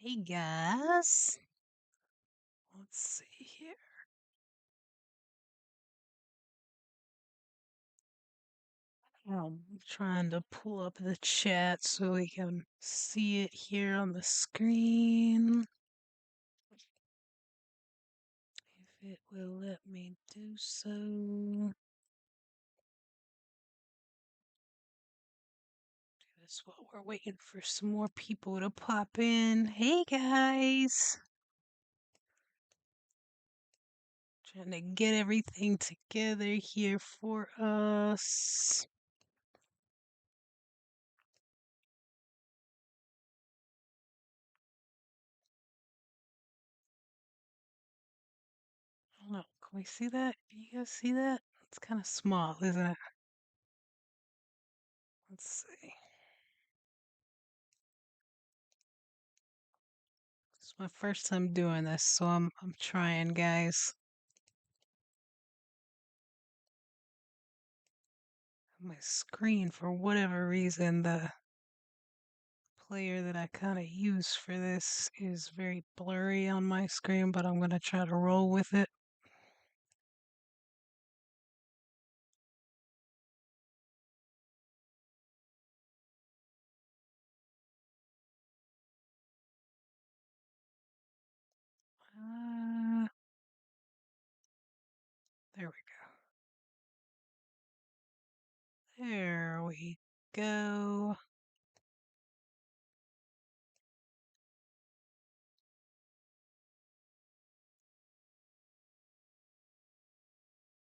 Hey guys, let's see here. I'm trying to pull up the chat so we can see it here on the screen. If it will let me do so. That's while we're waiting for some more people to pop in. Hey guys, trying to get everything together here for us. I don't know. Can we see that? Can you guys see that? It's kind of small, isn't it? Let's see. It's my first time doing this, so I'm trying, guys. My screen, for whatever reason, the player that I kind of use for this is very blurry on my screen, but I'm gonna try to roll with it. Uh, there we go. There we go.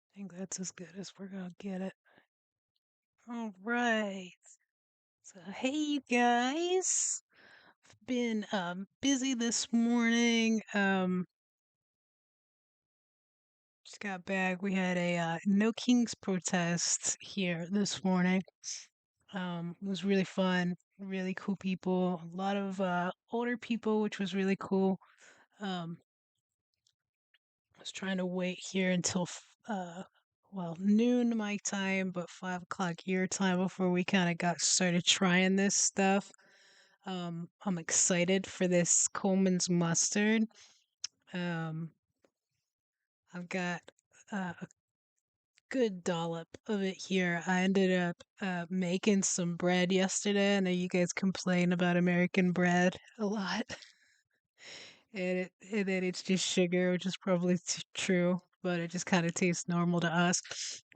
I think that's as good as we're gonna get it. All right. So hey, you guys. Been busy this morning. Just got back. We had a No Kings protest here this morning. It was really fun. Really cool people. A lot of older people, which was really cool. I was trying to wait here until noon my time, but 5 o'clock your time before we kind of got started trying this stuff. I'm excited for this Coleman's mustard. Um, I've got a good dollop of it here. I ended up making some bread yesterday. I know you guys complain about American bread a lot, and then it's just sugar, which is probably true, but it just kind of tastes normal to us.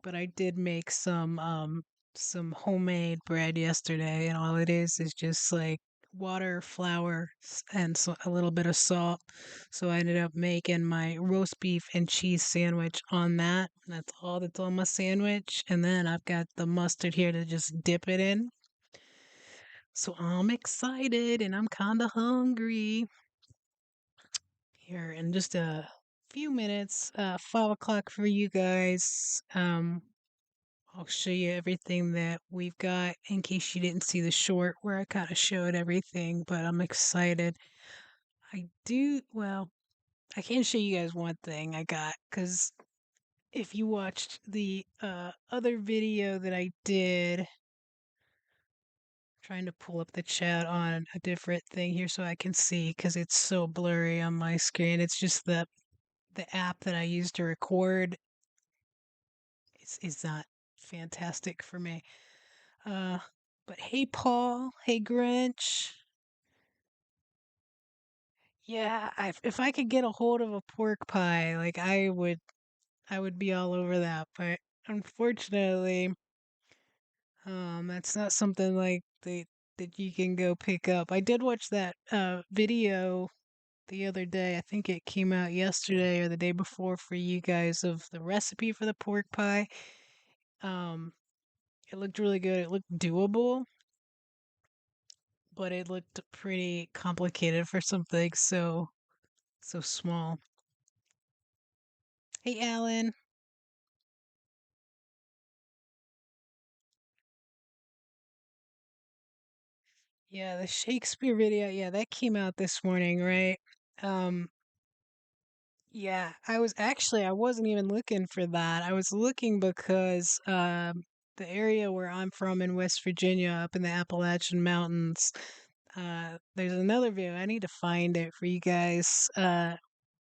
But I did make some homemade bread yesterday, and all it is just like water, flour, and so a little bit of salt. So I ended up making my roast beef and cheese sandwich on that. That's all that's on my sandwich, and then I've got the mustard here to just dip it in. So I'm excited and I'm kind of hungry here in just a few minutes. 5 o'clock for you guys. I'll show you everything that we've got in case you didn't see the short where I kind of showed everything, but I'm excited. Well, I can show you guys one thing I got because if you watched the other video that I did, trying to pull up the chat on a different thing here so I can see because it's so blurry on my screen. It's just the app that I use to record is not fantastic for me. Uh, but hey, Paul. Hey, Grinch. Yeah, if I could get a hold of a pork pie, like I would be all over that. But unfortunately, that's not something like that you can go pick up. I did watch that video the other day. I think it came out yesterday or the day before for you guys of the recipe for the pork pie. Um, it looked really good. It looked doable, but it looked pretty complicated for something so small. Hey, Alan. Yeah, the Shakespeare video. Yeah, that came out this morning, right? Um, yeah, I wasn't even looking for that. I was looking because the area where I'm from in West Virginia, up in the Appalachian Mountains, there's another video. I need to find it for you guys.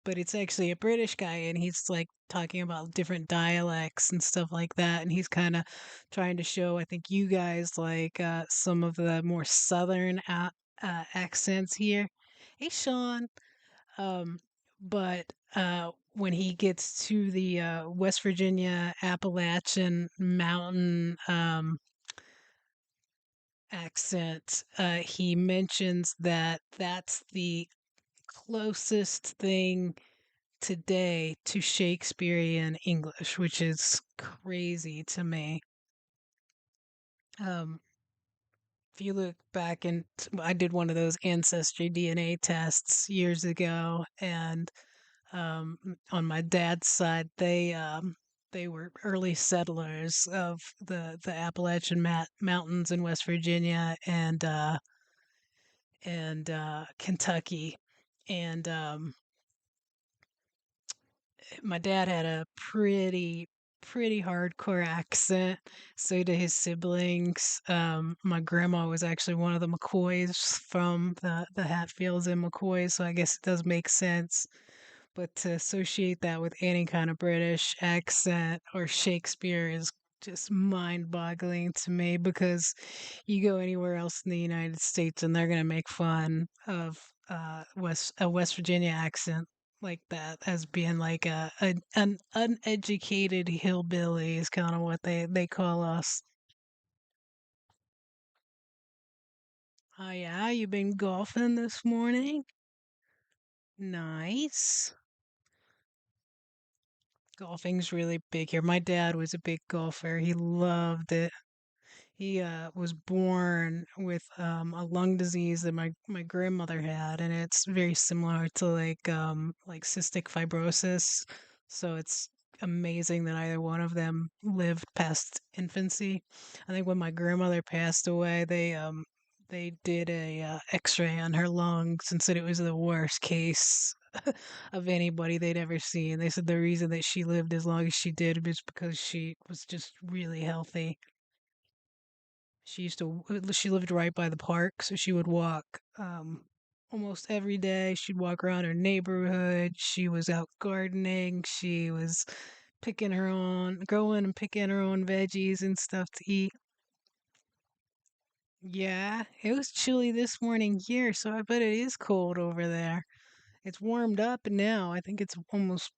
But it's actually a British guy, and he's like talking about different dialects and stuff like that. And he's kind of trying to show, I think, you guys like some of the more southern accents here. Hey, Sean. Um, but when he gets to the West Virginia Appalachian Mountain accent, he mentions that that's the closest thing today to Shakespearean English, which is crazy to me. Um, if you look back and I did one of those ancestry DNA tests years ago, and on my dad's side, they were early settlers of the Appalachian Mountains in West Virginia and Kentucky, and my dad had a pretty hardcore accent. So to his siblings. My grandma was actually one of the McCoys from the Hatfields and McCoys, so I guess it does make sense. But to associate that with any kind of British accent or Shakespeare is just mind-boggling to me because you go anywhere else in the United States and they're gonna make fun of a West Virginia accent like that as being like an uneducated hillbilly is kind of what they call us. Oh yeah, you been golfing this morning? Nice. Golfing's really big here. My dad was a big golfer. He loved it. He was born with a lung disease that my grandmother had, and it's very similar to like cystic fibrosis. So it's amazing that either one of them lived past infancy. I think when my grandmother passed away, they did a X-ray on her lungs and said it was the worst case of anybody they'd ever seen. They said the reason that she lived as long as she did was because she was just really healthy. She lived right by the park, so she would walk almost every day. She'd walk around her neighborhood. She was out gardening. She was growing and picking her own veggies and stuff to eat. Yeah, it was chilly this morning here, so I bet it is cold over there. It's warmed up now. I think it's almost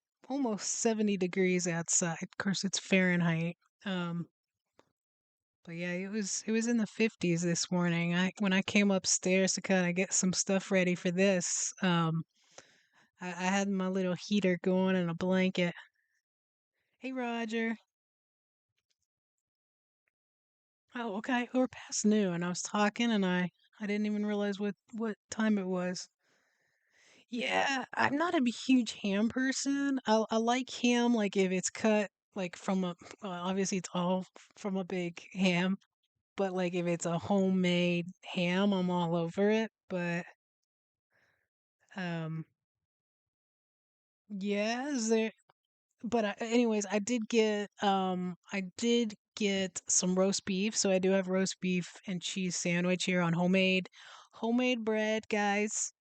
70 degrees outside. Of course, it's Fahrenheit. Um, But yeah, it was in the 50s this morning. I when I came upstairs to kind of get some stuff ready for this, I had my little heater going and a blanket. Hey Roger. Oh, okay. We're past noon. I was talking and I didn't even realize what time it was. Yeah, I'm not a huge ham person. I like ham like if it's cut like from a well, obviously it's all from a big ham, but like if it's a homemade ham, I'm all over it. But um yeah, is there but anyways, I did get some roast beef, so I do have roast beef and cheese sandwich here on homemade bread, guys.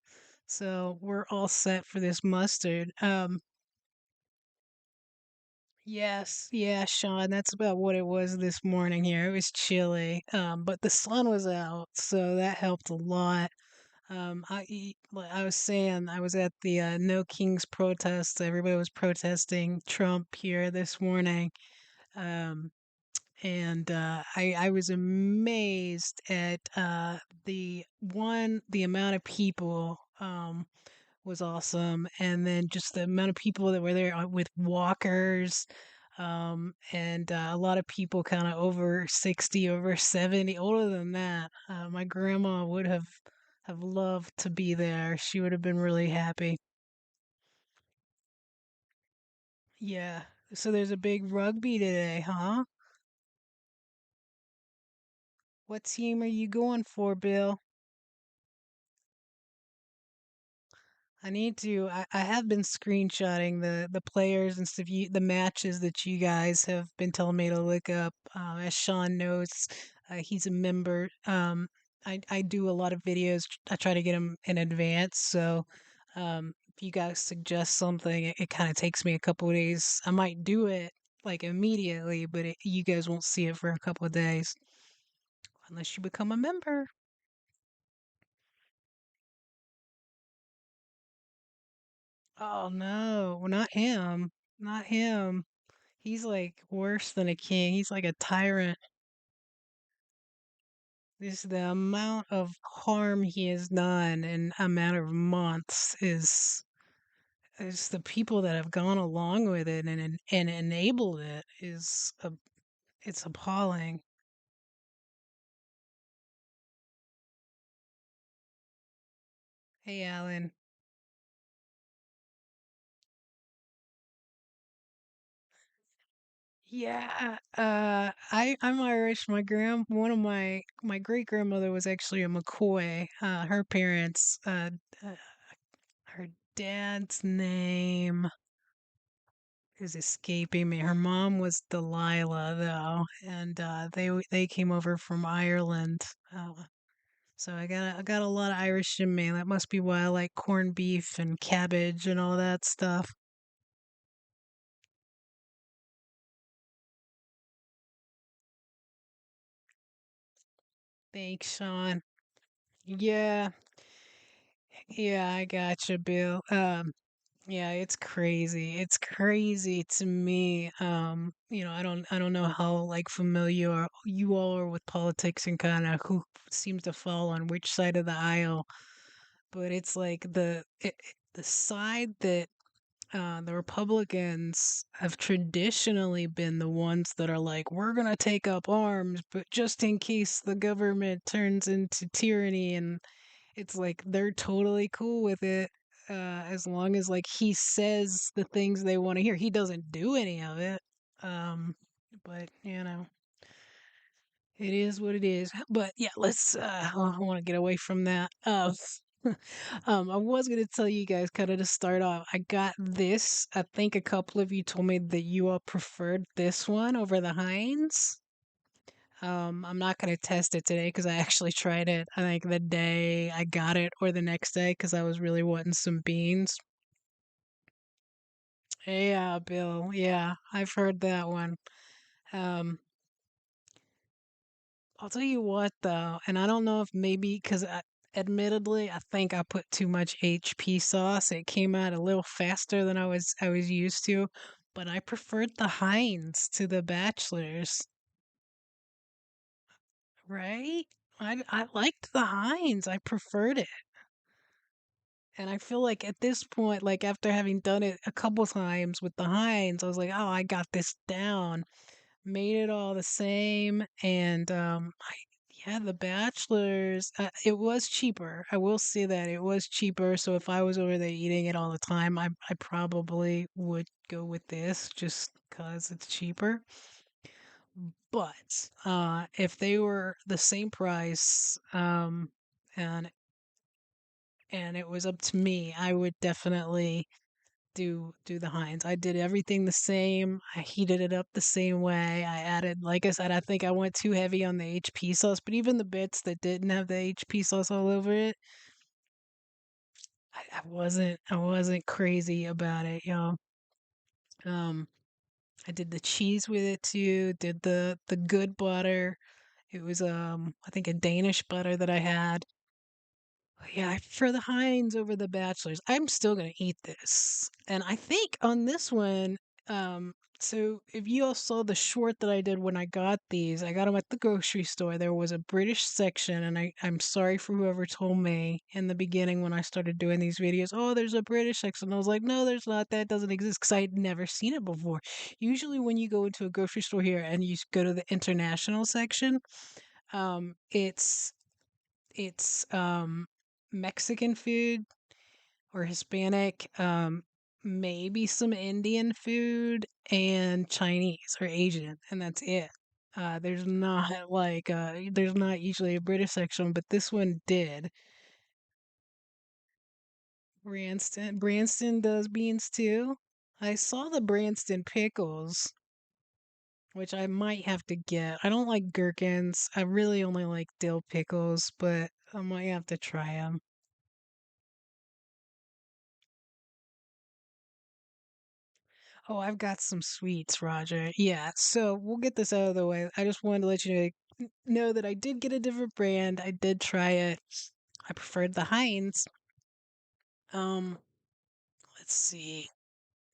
So we're all set for this mustard. Yes, yeah, Sean, that's about what it was this morning here. It was chilly, but the sun was out, so that helped a lot. Like I was saying, I was at the No Kings protest. Everybody was protesting Trump here this morning. Um, and I was amazed at the amount of people was awesome, and then just the amount of people that were there with walkers, and a lot of people kind of over 60, over 70, older than that. My grandma would have loved to be there. She would have been really happy. Yeah. So there's a big rugby today, huh? What team are you going for, Bill? I need to. I have been screenshotting the players and stuff. The matches that you guys have been telling me to look up. As Sean knows, he's a member. I do a lot of videos. I try to get them in advance. So if you guys suggest something, it kind of takes me a couple of days. I might do it like immediately, but you guys won't see it for a couple of days unless you become a member. Oh no, not him. Not him. He's like worse than a king. He's like a tyrant. This the amount of harm he has done in a matter of months is the people that have gone along with it and enabled it it's appalling. Hey Alan. Yeah, I'm Irish. One of my great grandmother was actually a McCoy. Her parents, uh, her dad's name is escaping me. Her mom was Delilah though, and they came over from Ireland. So I got a lot of Irish in me. That must be why I like corned beef and cabbage and all that stuff. Thanks, Sean. Yeah, yeah, I gotcha, Bill. Yeah, it's crazy. It's crazy to me. I don't know how like familiar you all are with politics and kind of who seems to fall on which side of the aisle, but it's like the side that the Republicans have traditionally been the ones that are like, we're gonna take up arms, but just in case the government turns into tyranny and it's like they're totally cool with it as long as like he says the things they want to hear. He doesn't do any of it. Um, but it is what it is. But yeah, let's I want to get away from that. I was gonna tell you guys kind of to start off. I got this. I think a couple of you told me that you all preferred this one over the Heinz. I'm not gonna test it today because I actually tried it. I think the day I got it or the next day because I was really wanting some beans. Yeah, Bill. Yeah, I've heard that one. Um, I'll tell you what though, and I don't know if maybe because admittedly I think I put too much HP sauce. It came out a little faster than I was used to, but I preferred the Heinz to the Bachelors, right? I liked the Heinz. I preferred it. And I feel like at this point, like after having done it a couple times with the Heinz, I was like, oh, I got this down. Made it all the same. And yeah, the Bachelors, it was cheaper. I will say that it was cheaper. So if I was over there eating it all the time, I probably would go with this just because it's cheaper. But if they were the same price, and it was up to me, I would definitely do the Heinz. I did everything the same. I heated it up the same way. I added, like I said, I think I went too heavy on the HP sauce, but even the bits that didn't have the HP sauce all over it, I wasn't crazy about it, y'all. Um, I did the cheese with it too. Did the good butter. It was I think a Danish butter that I had. Yeah, I prefer the Heinz over the Bachelors. I'm still gonna eat this. And I think on this one, so if you all saw the short that I did when I got these, I got them at the grocery store. There was a British section, and I'm sorry for whoever told me in the beginning when I started doing these videos, oh, there's a British section. I was like, no, there's not. That doesn't exist because I had never seen it before. Usually, when you go into a grocery store here and you go to the international section, um, it's it's Mexican food or Hispanic, maybe some Indian food and Chinese or Asian, and that's it. There's not like there's not usually a British section, but this one did. Branston does beans too. I saw the Branston pickles. which I might have to get. I don't like gherkins. I really only like dill pickles, but I might have to try them. Oh, I've got some sweets, Roger. Yeah, so we'll get this out of the way. I just wanted to let you know that I did get a different brand. I did try it. I preferred the Heinz. Um, let's see.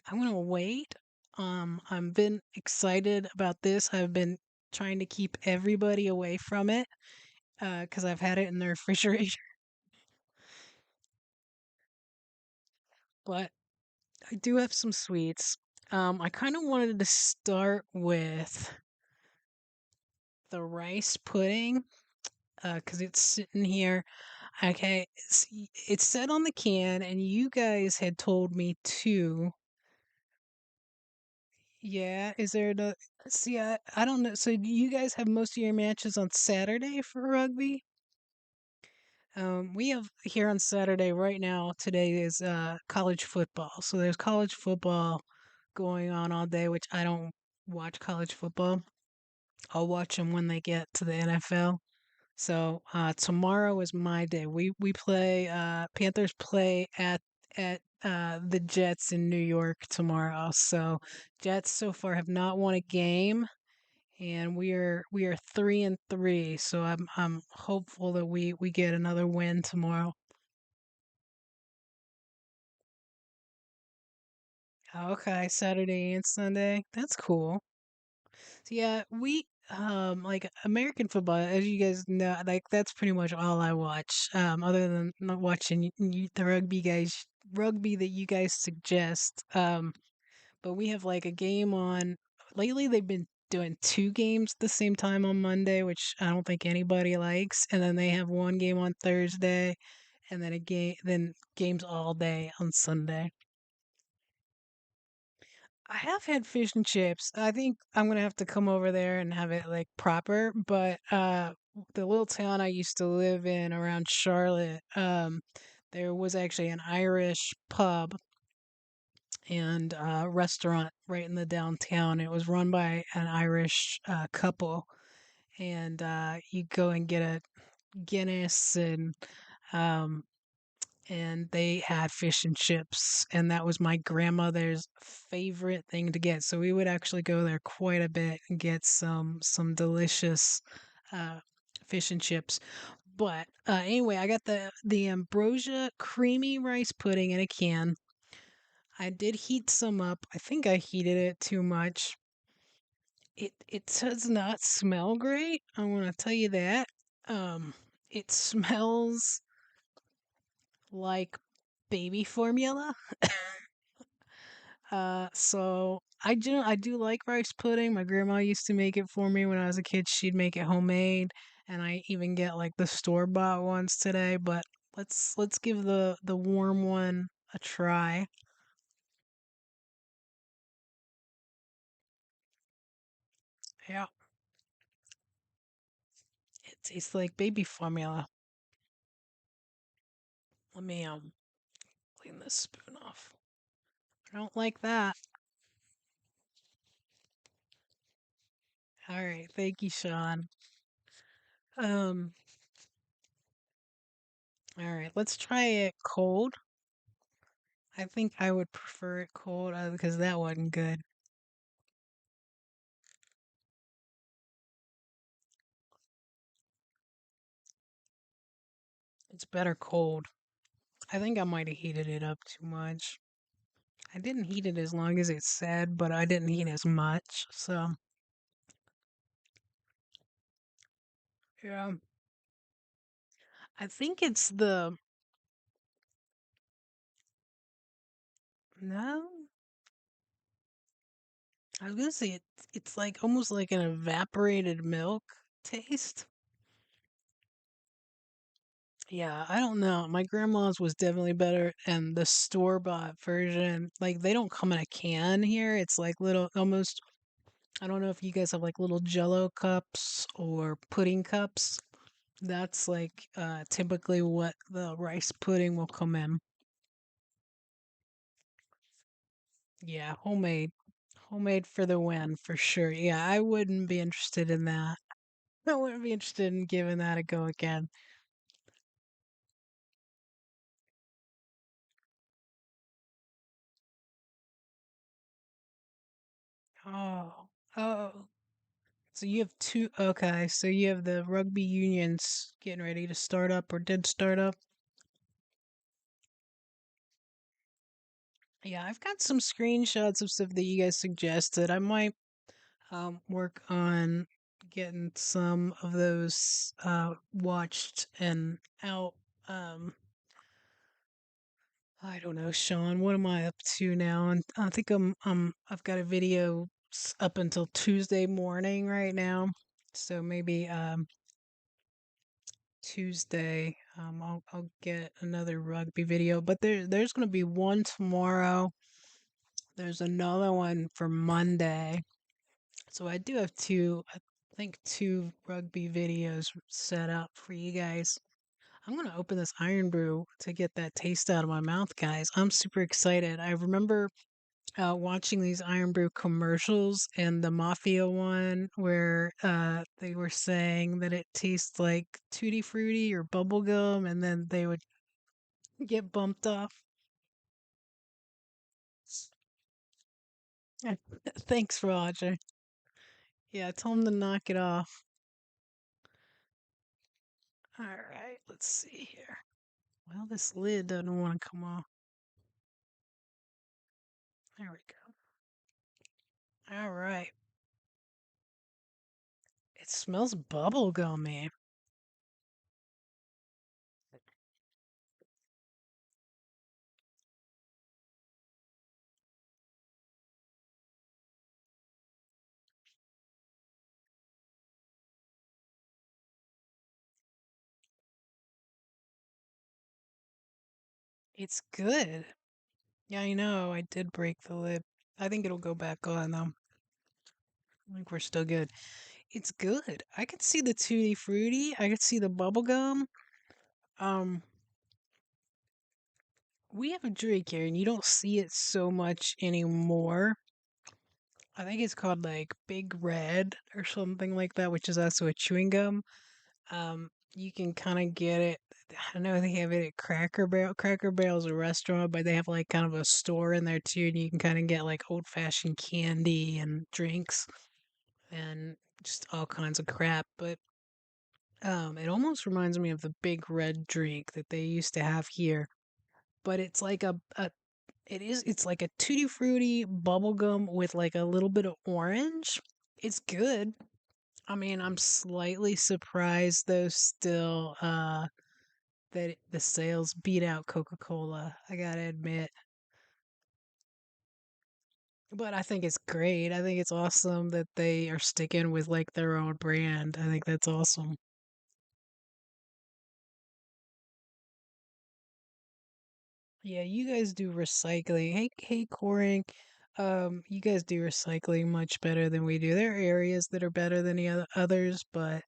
I'm gonna wait. I've been excited about this. I've been trying to keep everybody away from it, because I've had it in the refrigerator. But I do have some sweets. I kind of wanted to start with the rice pudding, because it's sitting here. Okay, it said on the can, and you guys had told me too. Yeah, is there the see? I don't know. So do you guys have most of your matches on Saturday for rugby? We have here on Saturday right now. Today is college football, so there's college football going on all day, which I don't watch college football. I'll watch them when they get to the NFL. So tomorrow is my day. We play Panthers play at the Jets in New York tomorrow. So Jets so far have not won a game, and we are 3-3. So I'm hopeful that we get another win tomorrow. Okay, Saturday and Sunday. That's cool. So yeah, we like American football, as you guys know, like that's pretty much all I watch. Other than not watching the rugby that you guys suggest. But we have like a game on. Lately, they've been doing two games at the same time on Monday, which I don't think anybody likes. And then they have one game on Thursday, and then games all day on Sunday. I have had fish and chips. I think I'm gonna have to come over there and have it like proper. But the little town I used to live in around Charlotte, there was actually an Irish pub and restaurant right in the downtown. It was run by an Irish couple, and you go and get a Guinness um, and they had fish and chips, and that was my grandmother's favorite thing to get. So we would actually go there quite a bit and get some delicious uh, fish and chips. But anyway, I got the ambrosia creamy rice pudding in a can. I did heat some up. I think I heated it too much. It does not smell great. I want to tell you that. It smells like baby formula. So I do like rice pudding. My grandma used to make it for me when I was a kid. She'd make it homemade, and I even get like the store-bought ones today, but let's give the warm one a try. Yeah, it tastes like baby formula. Let me clean this spoon off. I don't like that. All right, thank you, Sean. Um, all right, let's try it cold. I think I would prefer it cold because that wasn't good. It's better cold. I think I might have heated it up too much. I didn't heat it as long as it said, but I didn't heat as much. So, yeah. I think it's the no. I was gonna say it's like almost like an evaporated milk taste. Yeah, I don't know. My grandma's was definitely better, and the store-bought version, like they don't come in a can here. It's like little, almost. I don't know if you guys have like little Jello cups or pudding cups. That's like typically what the rice pudding will come in. Yeah, homemade. Homemade for the win, for sure. Yeah, I wouldn't be interested in that. I wouldn't be interested in giving that a go again. Oh, oh. So you have two, okay, so you have the rugby unions getting ready to start up or did start up. Yeah, I've got some screenshots of stuff that you guys suggested. I might work on getting some of those watched and out. Um, I don't know, Sean. What am I up to now? And I think I've got a video up until Tuesday morning right now. So maybe Tuesday I'll get another rugby video, but there's going to be one tomorrow. There's another one for Monday. So I do have I think two rugby videos set up for you guys. I'm gonna open this iron brew to get that taste out of my mouth, guys. I'm super excited. I remember watching these iron brew commercials and the mafia one where they were saying that it tastes like tutti frutti or bubble gum, and then they would get bumped off. Thanks, Roger. Yeah, tell him to knock it off. All right, let's see here. Well, this lid doesn't want to come off. There we go. All right. It smells bubble gummy. It's good. Yeah, I know. I did break the lid. I think it'll go back on though. I think we're still good. It's good. I could see the tutti frutti. I could see the bubble gum. Um, we have a drink here, and you don't see it so much anymore. I think it's called like Big Red or something like that, which is also a chewing gum. You can kind of get it. I know they have it at Cracker Barrel. Cracker Barrel's a restaurant, but they have like kind of a store in there too, and you can kind of get like old-fashioned candy and drinks and just all kinds of crap. But it almost reminds me of the Big Red drink that they used to have here. But it's like it's like a tutti frutti bubble gum with like a little bit of orange. It's good. I mean, I'm slightly surprised though still that the sales beat out Coca-Cola. I gotta admit. But I think it's great. I think it's awesome that they are sticking with like their own brand. I think that's awesome. Yeah, you guys do recycling. Hey, Coring. You guys do recycling much better than we do. There are areas that are better than others, but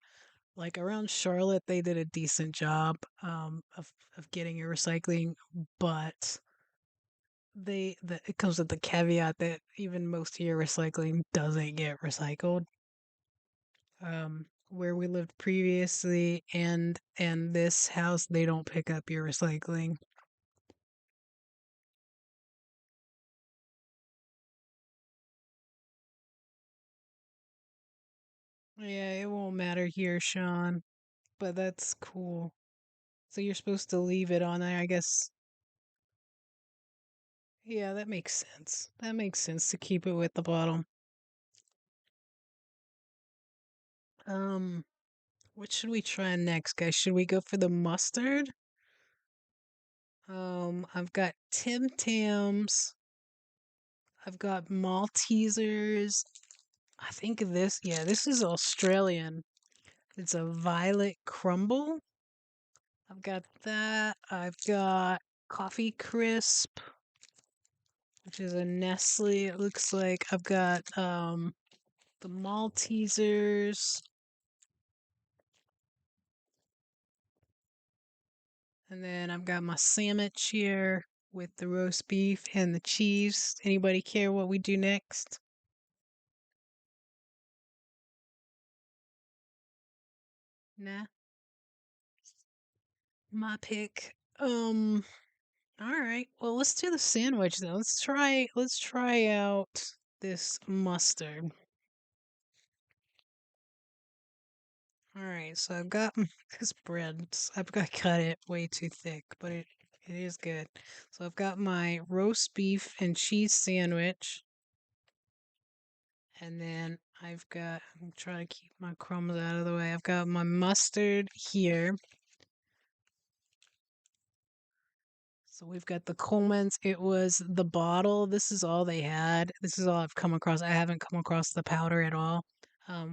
like around Charlotte, they did a decent job of getting your recycling, but it comes with the caveat that even most of your recycling doesn't get recycled. Where we lived previously and this house, they don't pick up your recycling. Yeah, it won't matter here, Sean, but that's cool. So you're supposed to leave it on there, I guess. Yeah, that makes sense. That makes sense to keep it with the bottom. Um, what should we try next, guys? Should we go for the mustard? I've got Tim Tams. I've got Maltesers. I think yeah, this is Australian. It's a violet crumble. I've got that. I've got Coffee Crisp, which is a Nestle. It looks like I've got the Maltesers, and then I've got my sandwich here with the roast beef and the cheese. Anybody care what we do next? Nah, my pick. All right. Well, let's do the sandwich then. Let's try out this mustard. All right. So I've got this bread. I've got to cut it way too thick, but it is good. So I've got my roast beef and cheese sandwich, and then I'm trying to keep my crumbs out of the way. I've got my mustard here. So we've got the Coleman's. It was the bottle. This is all they had. This is all I've come across. I haven't come across the powder at all.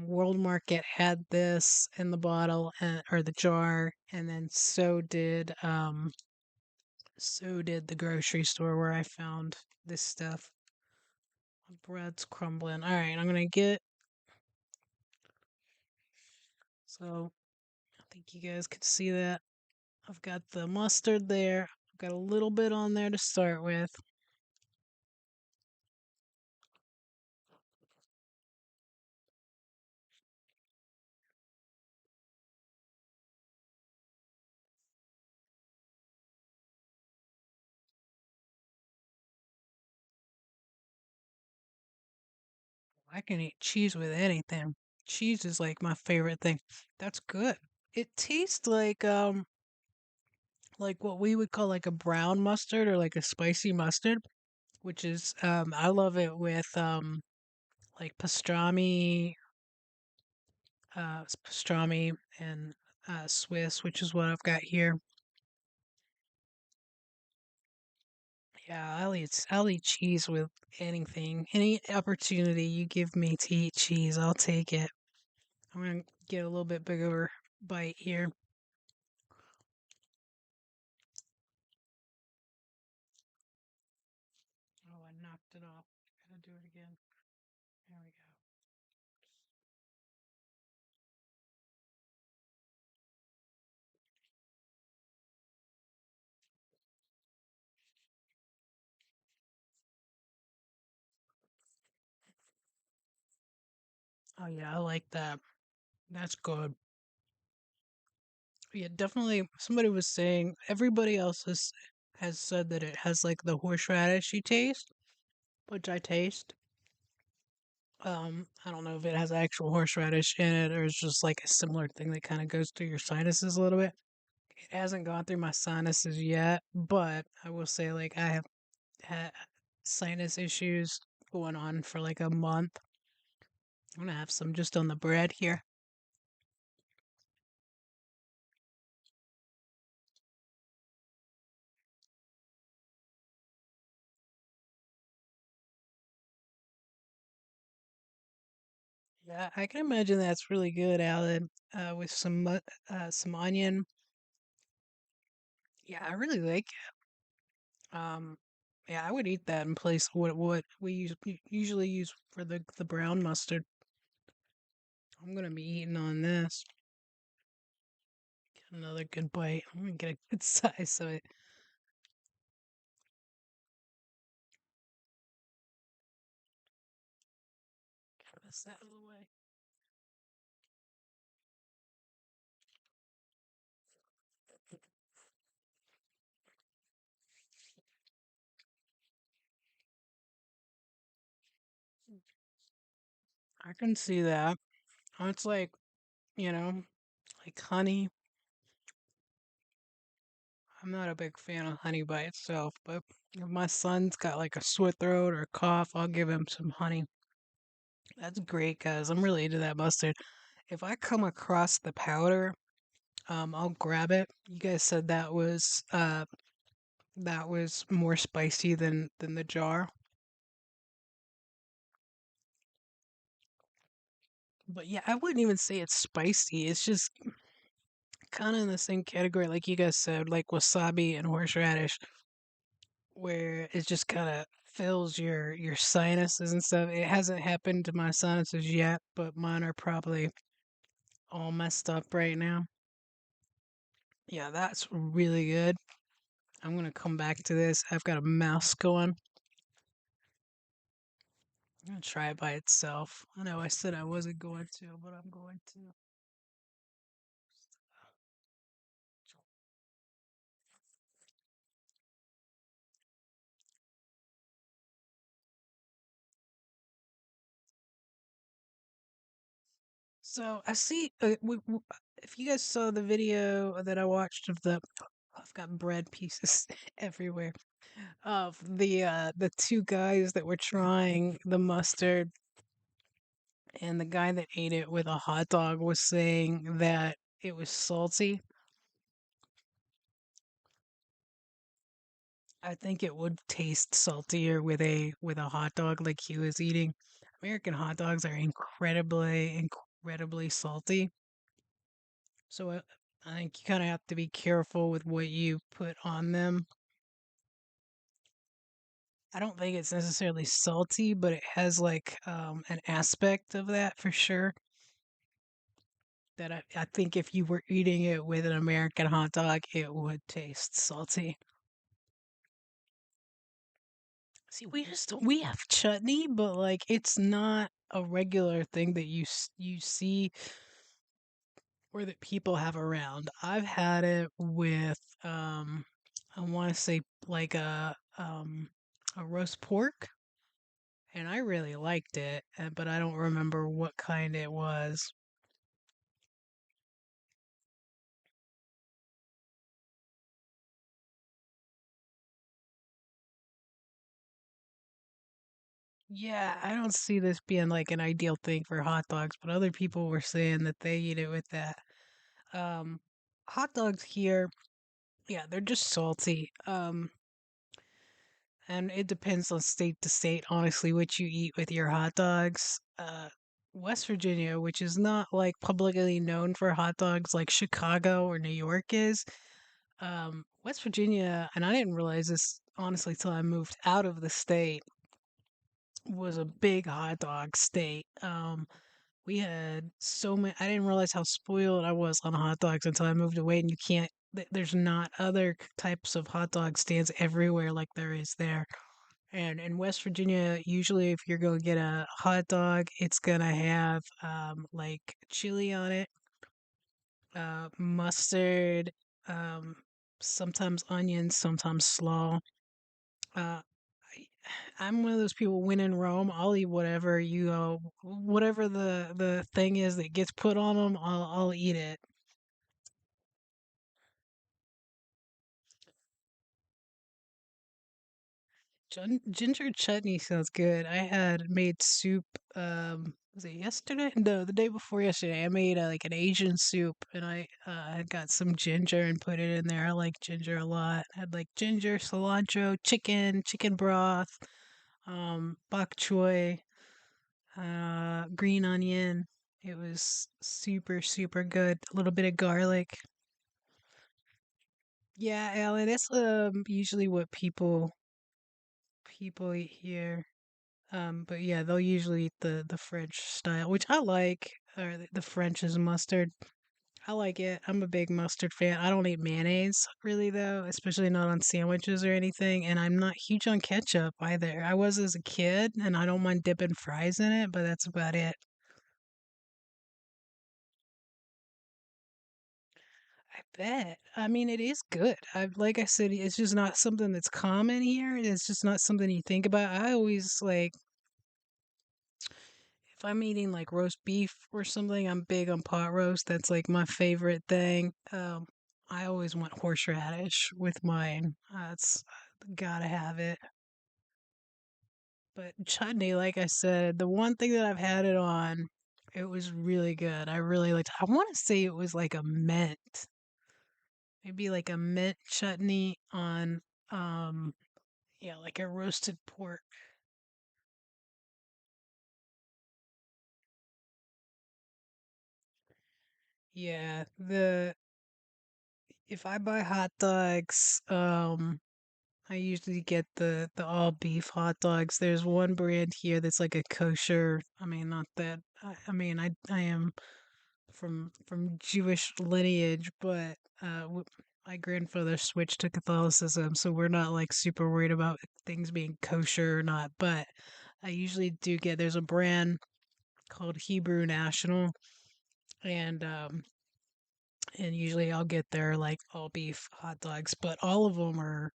World Market had this in the bottle or the jar, and then so did the grocery store where I found this stuff. The bread's crumbling. All right, I'm gonna get. So I think you guys could see that. I've got the mustard there. I've got a little bit on there to start with. I can eat cheese with anything. Cheese is like my favorite thing. That's good. It tastes like what we would call like a brown mustard or like a spicy mustard, which is I love it with like pastrami and Swiss, which is what I've got here. Yeah, I'll eat cheese with anything. Any opportunity you give me to eat cheese, I'll take it. I'm gonna get a little bit bigger bite here. Oh, I knocked it off. Gotta do it again. There we go. Oh yeah, I like that. That's good. Yeah, definitely. Somebody was saying everybody else has said that it has like the horseradishy taste, which I taste. I don't know if it has actual horseradish in it or it's just like a similar thing that kind of goes through your sinuses a little bit. It hasn't gone through my sinuses yet, but I will say like I have had sinus issues going on for like a month. I'm gonna have some just on the bread here. Yeah, I can imagine that's really good, Alan. With some onion. Yeah, I really like it. Yeah, I would eat that in place of what we usually use for the brown mustard. I'm gonna be eating on this. Get another good bite. I'm gonna get a good size so it get this out of the way. I can see that. It's like you know, like honey. I'm not a big fan of honey by itself, but if my son's got like a sore throat or a cough, I'll give him some honey. That's great, guys. I'm really into that mustard. If I come across the powder, I'll grab it. You guys said that was more spicy than the jar. But yeah, I wouldn't even say it's spicy. It's just kind of in the same category, like you guys said, like wasabi and horseradish, where it just kind of fills your sinuses and stuff. It hasn't happened to my sinuses yet, but mine are probably all messed up right now. Yeah, that's really good. I'm gonna come back to this. I've got a mouse going. I'm gonna try it by itself. I know I said I wasn't going to, but I'm going to. So I see. If you guys saw the video that I watched of the, I've got bread pieces everywhere of the two guys that were trying the mustard, and the guy that ate it with a hot dog was saying that it was salty. I think it would taste saltier with a hot dog like he was eating. American hot dogs are incredibly salty. So I think you kind of have to be careful with what you put on them. I don't think it's necessarily salty, but it has like an aspect of that for sure. That I think if you were eating it with an American hot dog, it would taste salty. See, we have chutney, but like it's not a regular thing that you see or that people have around. I've had it with I want to say like a roast pork, and I really liked it, but I don't remember what kind it was. Yeah, I don't see this being like an ideal thing for hot dogs, but other people were saying that they eat it with that. Um, Hot dogs here, yeah, they're just salty. And it depends on state to state, honestly, what you eat with your hot dogs. West Virginia, which is not like publicly known for hot dogs like Chicago or New York is, West Virginia, and I didn't realize this honestly till I moved out of the state, was a big hot dog state. We had so many. I didn't realize how spoiled I was on hot dogs until I moved away, and you can't. There's not other types of hot dog stands everywhere like there is there. And in West Virginia, usually if you're going to get a hot dog, it's going to have like chili on it, mustard, um, sometimes onions, sometimes slaw. Uh, I'm one of those people. When in Rome, I'll eat whatever whatever the thing is that gets put on them. I'll eat it. Ginger chutney sounds good. I had made soup. Was it yesterday? No, the day before yesterday. I made like an Asian soup, and I had got some ginger and put it in there. I like ginger a lot. Had like ginger, cilantro, chicken broth, bok choy, green onion. It was super good. A little bit of garlic. Yeah, Alan, that's usually what people eat here. But yeah, they'll usually eat the French style, which I like, or the French is mustard. I like it. I'm a big mustard fan. I don't eat mayonnaise really though, especially not on sandwiches or anything, and I'm not huge on ketchup either. I was as a kid, and I don't mind dipping fries in it, but that's about it. I bet. I mean, it is good. Like I said, it's just not something that's common here. It's just not something you think about. I always like if I'm eating like roast beef or something, I'm big on pot roast. That's like my favorite thing. I always want horseradish with mine. That's gotta have it. But chutney, like I said, the one thing that I've had it on, it was really good. I really liked. I want to say it was like a mint, maybe like a mint chutney on, yeah, like a roasted pork. Yeah, the if I buy hot dogs, I usually get the all beef hot dogs. There's one brand here that's like a kosher. I mean, not that. I mean, I am from Jewish lineage, but my grandfather switched to Catholicism, so we're not like super worried about things being kosher or not. But I usually do get. There's a brand called Hebrew National, and usually I'll get their like all beef hot dogs, but all of them are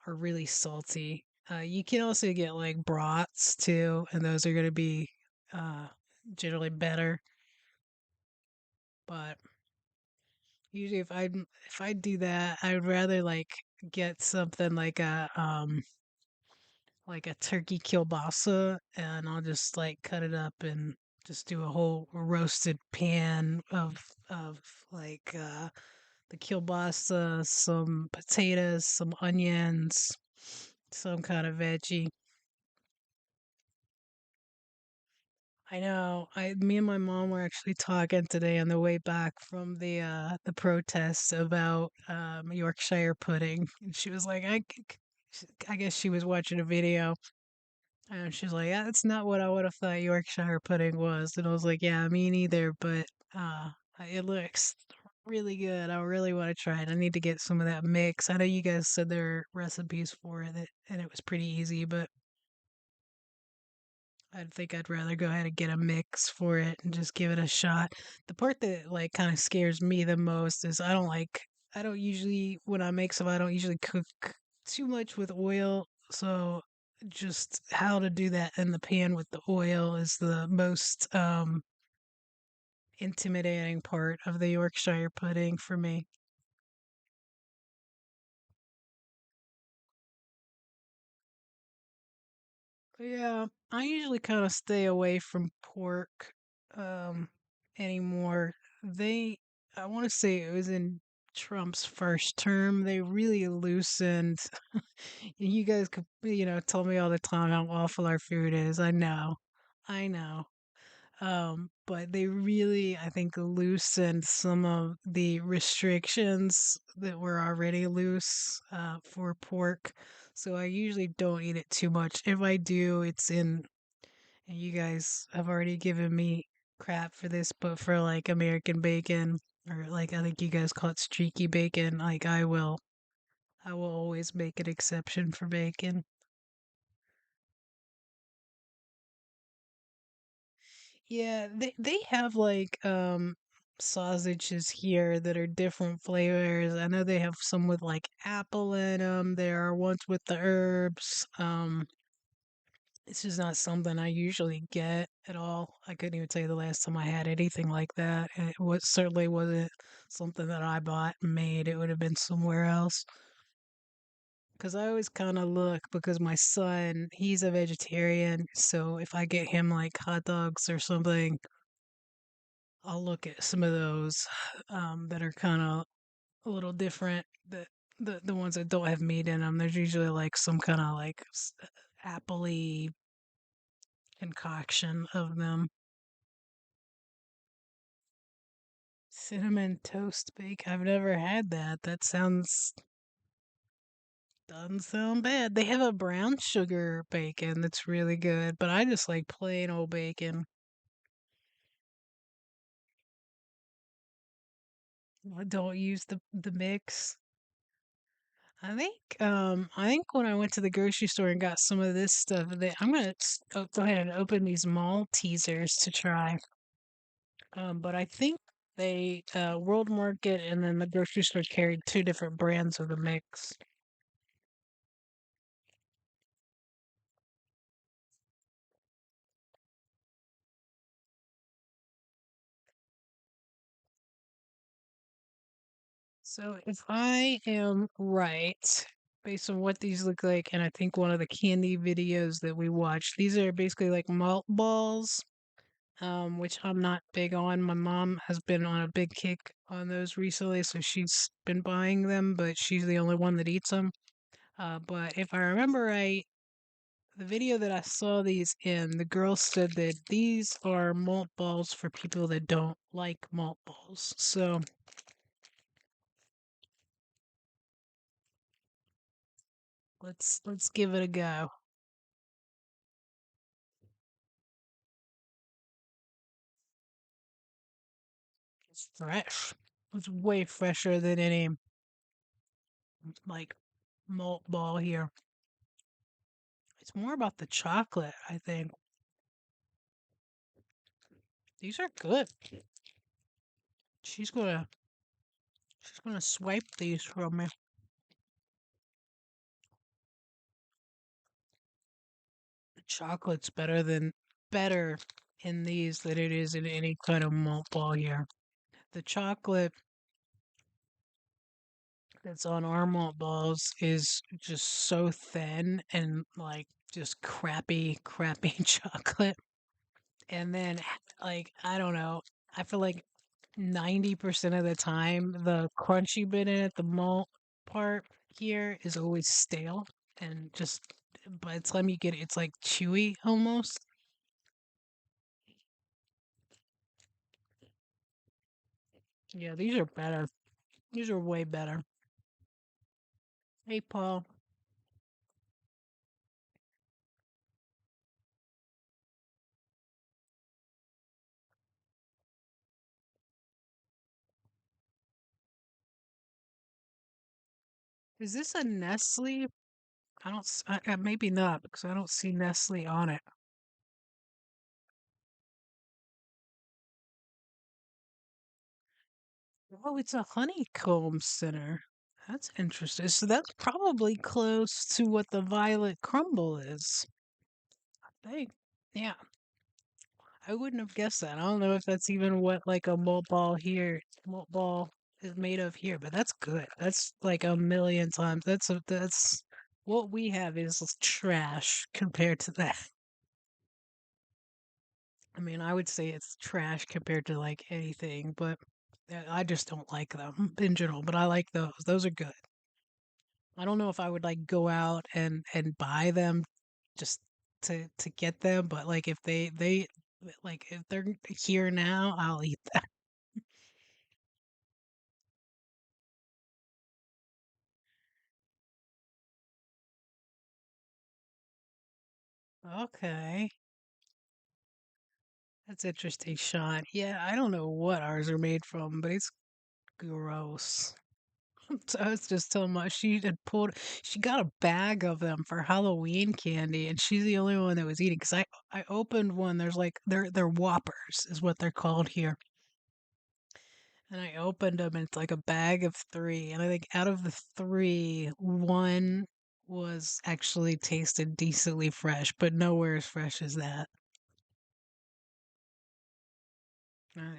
really salty. You can also get like brats too, and those are going to be uh, generally better. But usually if I do that, I would rather like get something like a turkey kielbasa, and I'll just like cut it up and just do a whole roasted pan of like the kielbasa, some potatoes, some onions, some kind of veggie. I know. Me and my mom were actually talking today on the way back from the protests about Yorkshire pudding, and she was like, I guess she was watching a video, and she's like, yeah, that's not what I would have thought Yorkshire pudding was, and I was like, yeah, me neither, but it looks really good. I really want to try it. I need to get some of that mix. I know you guys said there are recipes for it, and it was pretty easy, but I think I'd rather go ahead and get a mix for it and just give it a shot. The part that like kind of scares me the most is I don't usually when I make some I don't usually cook too much with oil. So just how to do that in the pan with the oil is the most intimidating part of the Yorkshire pudding for me. Yeah, I usually kind of stay away from pork um anymore. They I want to say it was in Trump's first term, they really loosened. You guys could, tell me all the time how awful our food is. I know. I know. But they really, I think, loosened some of the restrictions that were already loose for pork. So I usually don't eat it too much. If I do, it's in, and you guys have already given me crap for this, but for like American bacon, or like I think you guys call it streaky bacon, like I will always make an exception for bacon. Yeah, they have like sausages here that are different flavors. I know they have some with like apple in them. There are ones with the herbs. It's just not something I usually get at all. I couldn't even tell you the last time I had anything like that. And it was certainly wasn't something that I bought and made. It would have been somewhere else. Because I always kind of look because my son, he's a vegetarian. So if I get him like hot dogs or something, I'll look at some of those that are kind of a little different. The ones that don't have meat in them, there's usually like some kind of like appley concoction of them. Cinnamon toast bake. I've never had that. That sounds doesn't sound bad. They have a brown sugar bacon that's really good, but I just like plain old bacon. I don't use the mix. I think when I went to the grocery store and got some of this stuff, I'm gonna go ahead and open these Maltesers to try. But I think they World Market and then the grocery store carried two different brands of the mix. So if I am right, based on what these look like, and I think one of the candy videos that we watched, these are basically like malt balls, which I'm not big on. My mom has been on a big kick on those recently, so she's been buying them, but she's the only one that eats them. But if I remember right, the video that I saw these in, the girl said that these are malt balls for people that don't like malt balls. So let's give it a go. It's fresh. It's way fresher than any like malt ball here. It's more about the chocolate, I think. These are good. She's gonna she's gonna swipe these from me. The chocolate's better in these than it is in any kind of malt ball here. The chocolate that's on our malt balls is just so thin and like just crappy chocolate. And then like I don't know, I feel like 90% of the time the crunchy bit in it, the malt part here is always stale and just by the time you get it, it's like chewy almost. Yeah, these are better. These are way better. Hey, Paul, is this a Nestle? I don't, maybe not because I don't see Nestle on it. Oh, it's a honeycomb center. That's interesting. So that's probably close to what the violet crumble is. I think. Yeah, I wouldn't have guessed that. I don't know if that's even what like a malt ball is made of here, but that's good. That's like a million times. That's what we have is trash compared to that. I mean, I would say it's trash compared to like anything, but I just don't like them in general. But I like those. Those are good. I don't know if I would like go out and buy them just to get them, but like if they like if they're here now, I'll eat them. Okay. That's interesting, Sean. Yeah, I don't know what ours are made from, but it's gross. So I was just telling my she got a bag of them for Halloween candy, and she's the only one that was eating. Cause I opened one. There's like they're Whoppers is what they're called here, and I opened them, and it's like a bag of three. And I think out of the three, one was actually tasted decently fresh, but nowhere as fresh as that.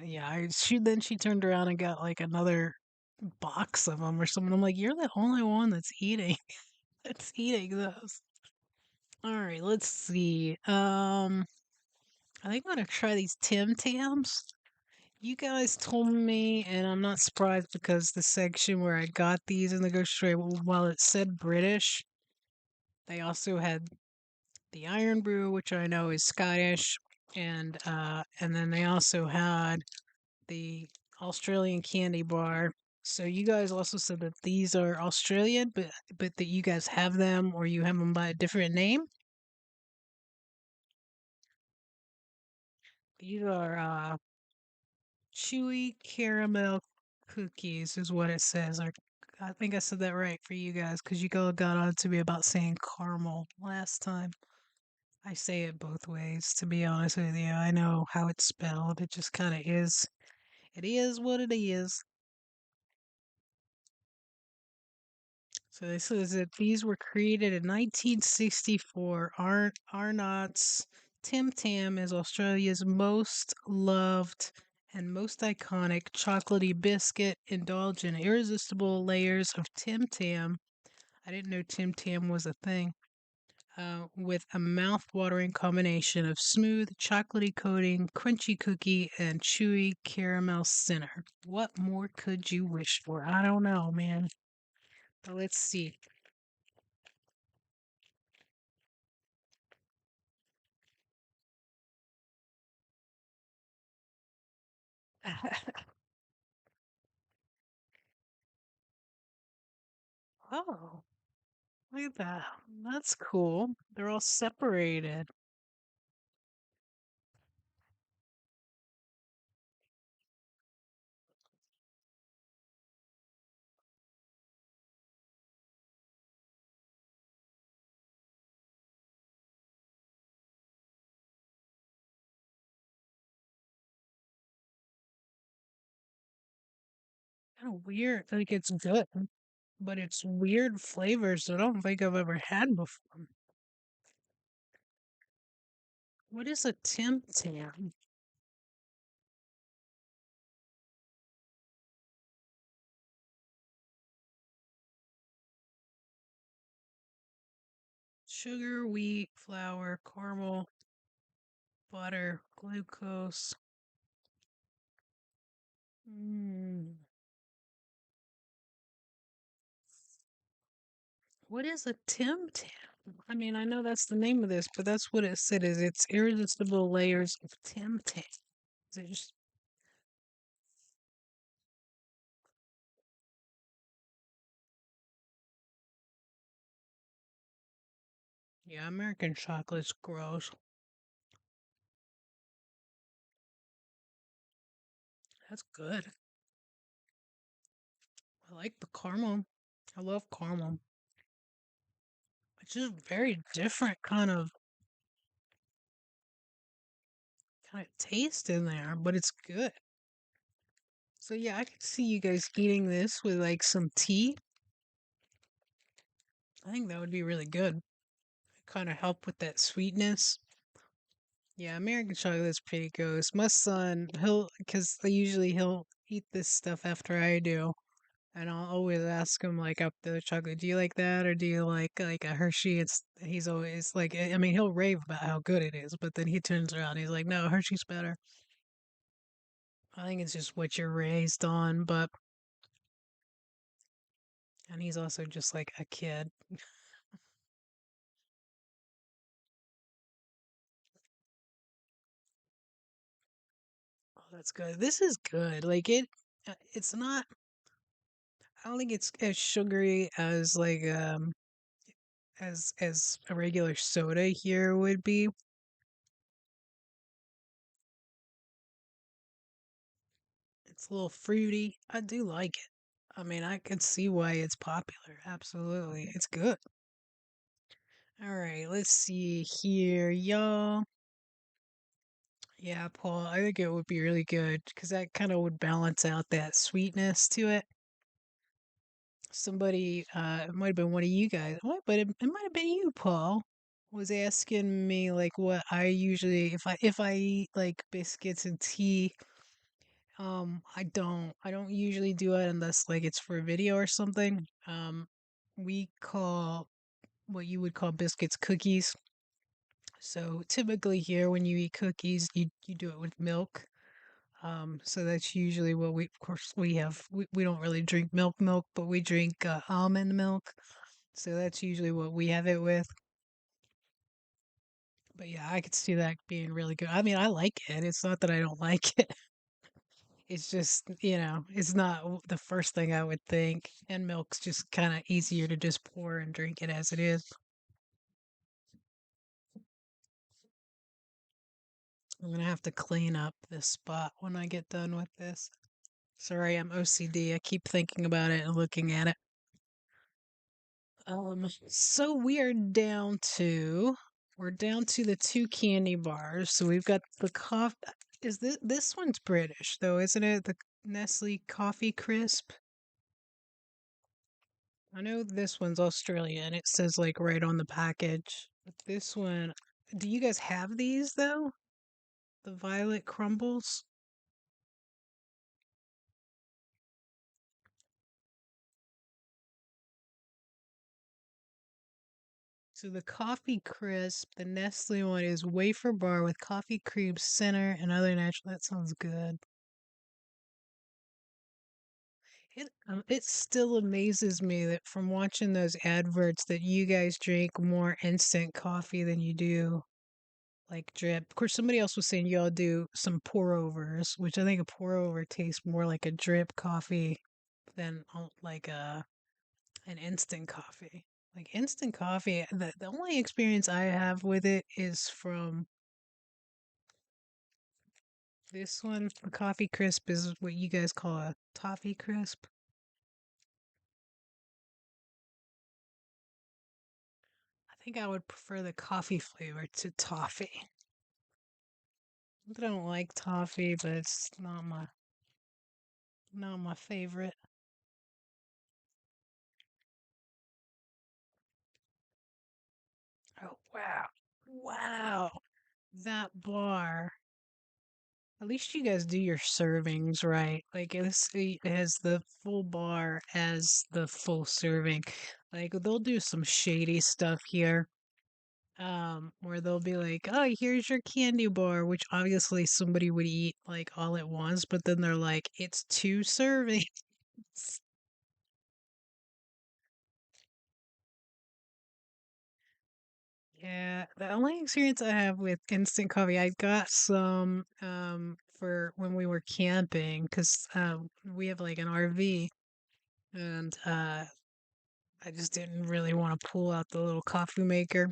Yeah, she turned around and got like another box of them or something. I'm like, you're the only one that's eating that's eating those. All right, let's see. I think I'm gonna try these Tim Tams. You guys told me, and I'm not surprised because the section where I got these in the grocery store, while it said British, they also had the Iron Brew, which I know is Scottish, and then they also had the Australian candy bar. So you guys also said that these are Australian, but that you guys have them or you have them by a different name. These are chewy caramel cookies, is what it says. Or I think I said that right for you guys because you got on to me about saying caramel last time. I say it both ways, to be honest with you. I know how it's spelled. It just kind of is. It is what it is. So this says that these were created in 1964. Arnott's Tim Tam is Australia's most loved and most iconic chocolatey biscuit. Indulge in irresistible layers of Tim Tam. I didn't know Tim Tam was a thing. With a mouth-watering combination of smooth chocolatey coating, crunchy cookie, and chewy caramel center. What more could you wish for? I don't know, man. But let's see. Oh, look at that. That's cool. They're all separated. Kind of weird. Like it's good, but it's weird flavors that I don't think I've ever had before. What is a Tim Tam? Sugar, wheat, flour, caramel, butter, glucose. Mm. What is a Tim Tam? I mean, I know that's the name of this, but that's what it said is it's irresistible layers of Tim Tam. Is it just yeah, American chocolate's gross. That's good. I like the caramel. I love caramel. It's just very different kind of taste in there, but it's good. So yeah, I could see you guys eating this with like some tea. I think that would be really good. Kind of help with that sweetness. Yeah, American chocolate's pretty gross. My son, because usually he'll eat this stuff after I do, and I'll always ask him like up the chocolate, do you like that or do you like a Hershey? He's always like, I mean, he'll rave about how good it is, but then he turns around, he's like, no, Hershey's better. I think it's just what you're raised on, but and he's also just like a kid. Oh, that's good. This is good. It's not. I don't think it's as sugary as as a regular soda here would be. It's a little fruity. I do like it. I mean, I can see why it's popular. Absolutely. It's good. All right, let's see here, y'all. Yeah, Paul, I think it would be really good because that kind of would balance out that sweetness to it. Somebody, it might have been one of you guys, but it might have been you, Paul, was asking me like what I usually if I eat like biscuits and tea. I don't usually do it unless like it's for a video or something. We call what you would call biscuits cookies. So typically here when you eat cookies, you do it with milk. So that's usually what of course we have. We don't really drink milk, but we drink almond milk. So that's usually what we have it with. But yeah, I could see that being really good. I mean, I like it. It's not that I don't like it. It's just, it's not the first thing I would think. And milk's just kind of easier to just pour and drink it as it is. I'm gonna have to clean up this spot when I get done with this. Sorry, I'm OCD. I keep thinking about it and looking at it. So we're down to the two candy bars. So we've got the coffee. Is this one's British though, isn't it? The Nestle Coffee Crisp. I know this one's Australian. It says like right on the package. But this one, do you guys have these though? The violet crumbles? So the coffee crisp, the Nestle one is wafer bar with coffee cream center and other natural. That sounds good. It still amazes me that from watching those adverts that you guys drink more instant coffee than you do like drip. Of course, somebody else was saying y'all do some pour overs, which I think a pour over tastes more like a drip coffee than like an instant coffee. Like instant coffee, the only experience I have with it is from this one. The coffee crisp is what you guys call a toffee crisp. I think I would prefer the coffee flavor to toffee. I don't like toffee, but it's not my favorite. Oh wow. Wow. That bar. At least you guys do your servings right. Like it has the full bar as the full serving. Like they'll do some shady stuff here. where they'll be like, "Oh, here's your candy bar," which obviously somebody would eat like all at once, but then they're like, "It's two servings." Yeah, the only experience I have with instant coffee, I got some for when we were camping because we have like an RV, and I just didn't really want to pull out the little coffee maker,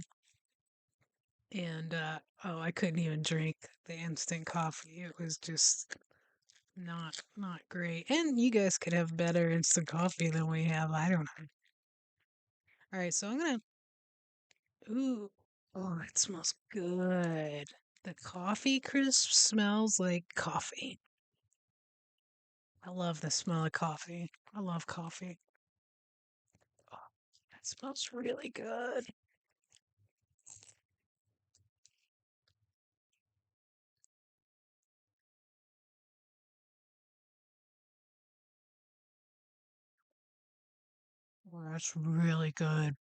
and oh, I couldn't even drink the instant coffee. It was just not great. And you guys could have better instant coffee than we have. I don't know. All right, so I'm gonna. Ooh, oh, it smells good. The coffee crisp smells like coffee. I love the smell of coffee. I love coffee. Oh, that smells really good. Oh, that's really good.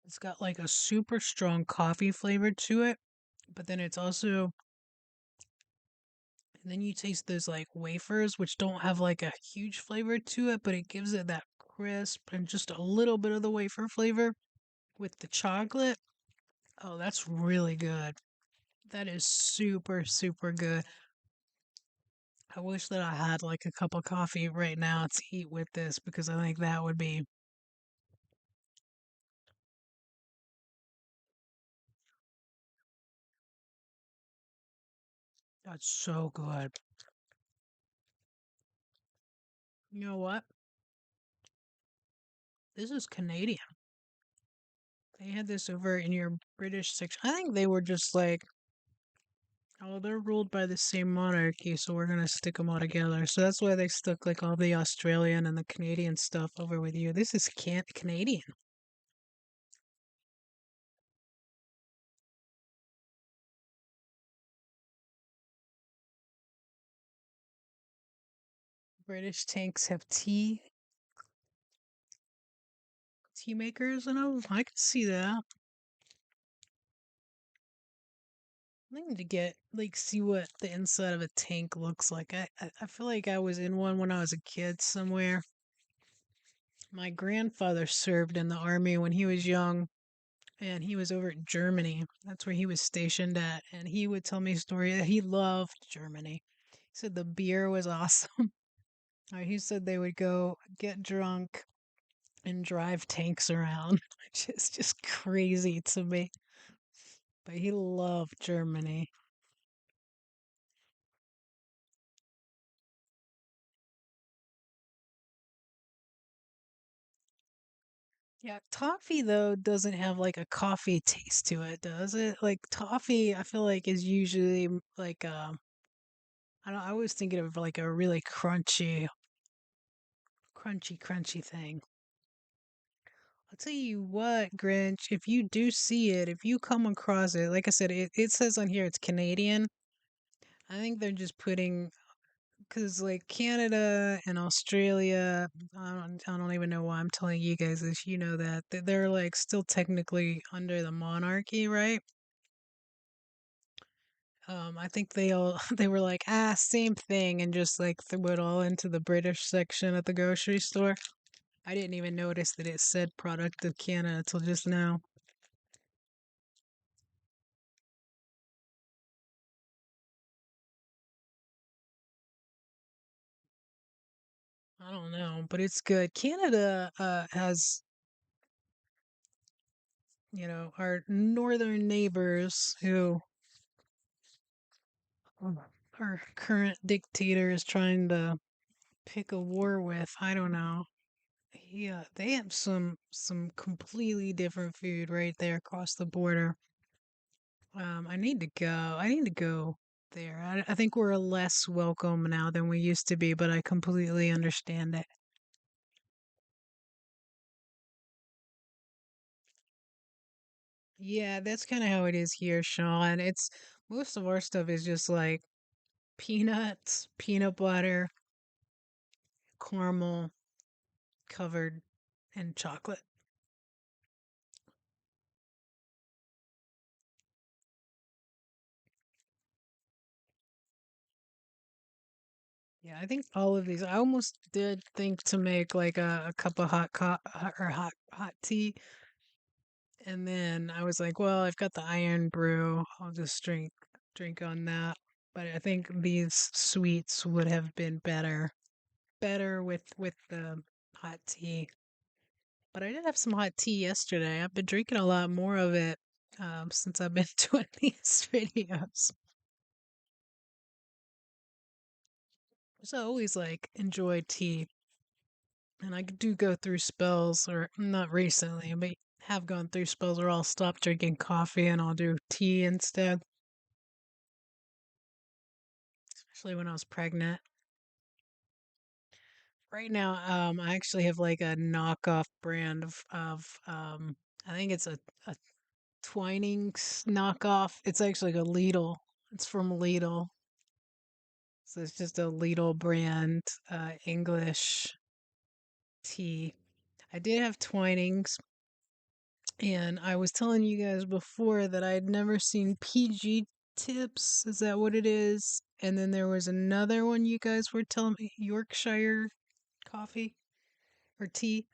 It's got like a super strong coffee flavor to it, but then it's also, and then you taste those like wafers, which don't have like a huge flavor to it, but it gives it that crisp and just a little bit of the wafer flavor with the chocolate. Oh, that's really good. That is super, super good. I wish that I had like a cup of coffee right now to eat with this because I think that would be that's so good. You know what? This is Canadian. They had this over in your British section. I think they were just like, oh, they're ruled by the same monarchy, so we're gonna stick them all together. So that's why they stuck like all the Australian and the Canadian stuff over with you. This is Canadian. British tanks have tea makers, and I can see that. I need to get like see what the inside of a tank looks like. I feel like I was in one when I was a kid somewhere. My grandfather served in the army when he was young, and he was over at Germany. That's where he was stationed at, and he would tell me a story that he loved Germany. He said the beer was awesome. He said they would go get drunk and drive tanks around, which is just crazy to me. But he loved Germany. Yeah, toffee though doesn't have like a coffee taste to it, does it? Like toffee, I feel like is usually like I don't I was thinking of like a really crunchy thing. I'll tell you what, Grinch, if you do see it, if you come across it, like I said, it says on here it's Canadian. I think they're just putting because like Canada and Australia, I don't even know why I'm telling you guys this. You know that they're like still technically under the monarchy, right? I think they all they were like, same thing, and just like threw it all into the British section at the grocery store. I didn't even notice that it said product of Canada until just now. I don't know, but it's good. Canada has, our northern neighbors who our current dictator is trying to pick a war with. I don't know. Yeah, they have some completely different food right there across the border. I need to go. I need to go there. I think we're less welcome now than we used to be, but I completely understand it. Yeah, that's kind of how it is here, Sean. It's most of our stuff is just like peanuts, peanut butter, caramel. covered in chocolate. Yeah, I think all of these. I almost did think to make like a cup of hot tea, and then I was like, well, I've got the iron brew. I'll just drink on that. But I think these sweets would have been better with the hot tea. But I did have some hot tea yesterday. I've been drinking a lot more of it since I've been doing these videos. So I always like enjoy tea. And I do go through spells, or not recently, but have gone through spells where I'll stop drinking coffee and I'll do tea instead, especially when I was pregnant. Right now, I actually have like a knockoff brand of I think it's a Twinings knockoff. It's actually like a Lidl. It's from Lidl. So it's just a Lidl brand English tea. I did have Twinings, and I was telling you guys before that I had never seen PG tips. Is that what it is? And then there was another one you guys were telling me, Yorkshire coffee or tea.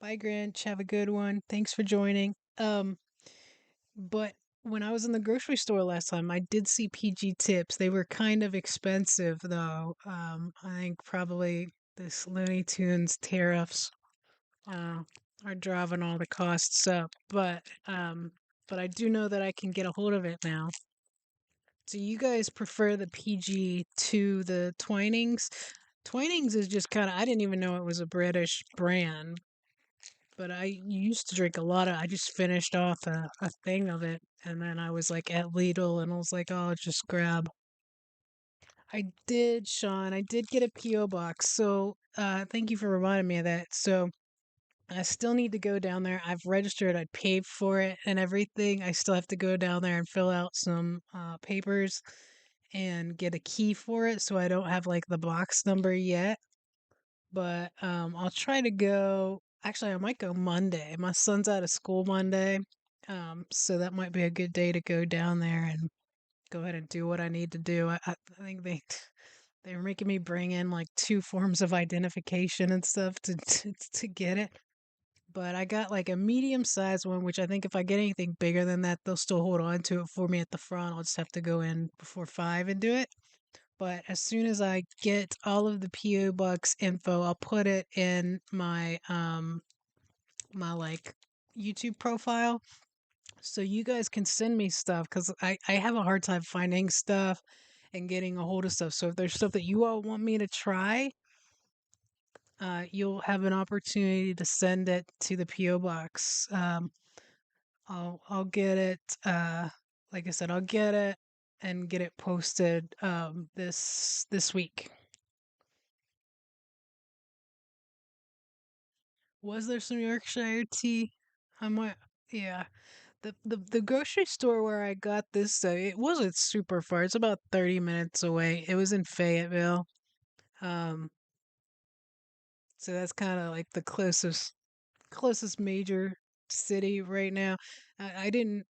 Bye, Grinch. Have a good one. Thanks for joining. But when I was in the grocery store last time, I did see PG tips. They were kind of expensive though. I think probably this Looney Tunes tariffs uh, are driving all the costs up. But I do know that I can get a hold of it now. Do you guys prefer the PG to the Twinings? Twinings is just kind of, I didn't even know it was a British brand, but I used to drink a lot of, I just finished off a thing of it. And then I was like at Lidl and I was like, oh, I'll just grab. I did, Sean. I did get a P.O. box. So thank you for reminding me of that. So I still need to go down there. I've registered, I paid for it and everything. I still have to go down there and fill out some papers and get a key for it. So I don't have like the box number yet. But I'll try to go. Actually, I might go Monday. My son's out of school Monday. So that might be a good day to go down there and go ahead and do what I need to do. I think they're making me bring in like two forms of identification and stuff to get it. But I got like a medium sized one, which I think if I get anything bigger than that, they'll still hold on to it for me at the front. I'll just have to go in before 5 and do it. But as soon as I get all of the PO Box info, I'll put it in my like YouTube profile so you guys can send me stuff because I have a hard time finding stuff and getting a hold of stuff. So if there's stuff that you all want me to try, you'll have an opportunity to send it to the PO box. I'll get it. Like I said, I'll get it and get it posted this week. Was there some Yorkshire tea? I might. Yeah. The grocery store where I got this, it wasn't super far. It's about 30 minutes away. It was in Fayetteville. Um, so that's kind of like the closest major city right now. I didn't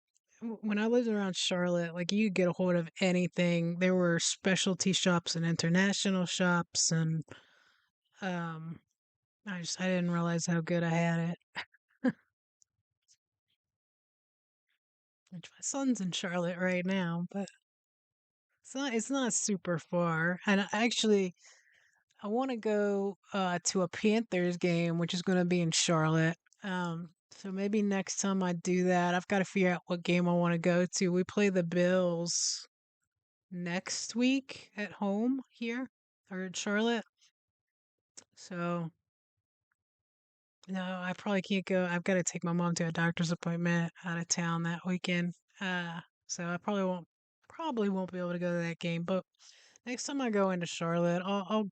when I lived around Charlotte, like you could get a hold of anything. There were specialty shops and international shops, and um, I didn't realize how good I had it. Which my son's in Charlotte right now, but it's not super far. And I want to go to a Panthers game, which is going to be in Charlotte. So maybe next time I do that, I've got to figure out what game I want to go to. We play the Bills next week at home here or in Charlotte. So no, I probably can't go. I've got to take my mom to a doctor's appointment out of town that weekend. So I probably won't be able to go to that game. But next time I go into Charlotte, I'll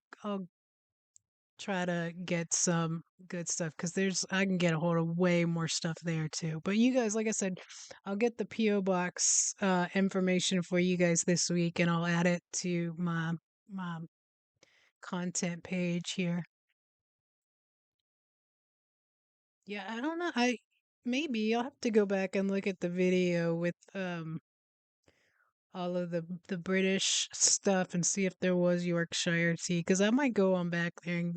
try to get some good stuff because I can get a hold of way more stuff there too. But you guys, like I said, I'll get the PO box information for you guys this week, and I'll add it to my content page here. Yeah, I don't know. I maybe I'll have to go back and look at the video with all of the British stuff and see if there was Yorkshire tea because I might go on back there and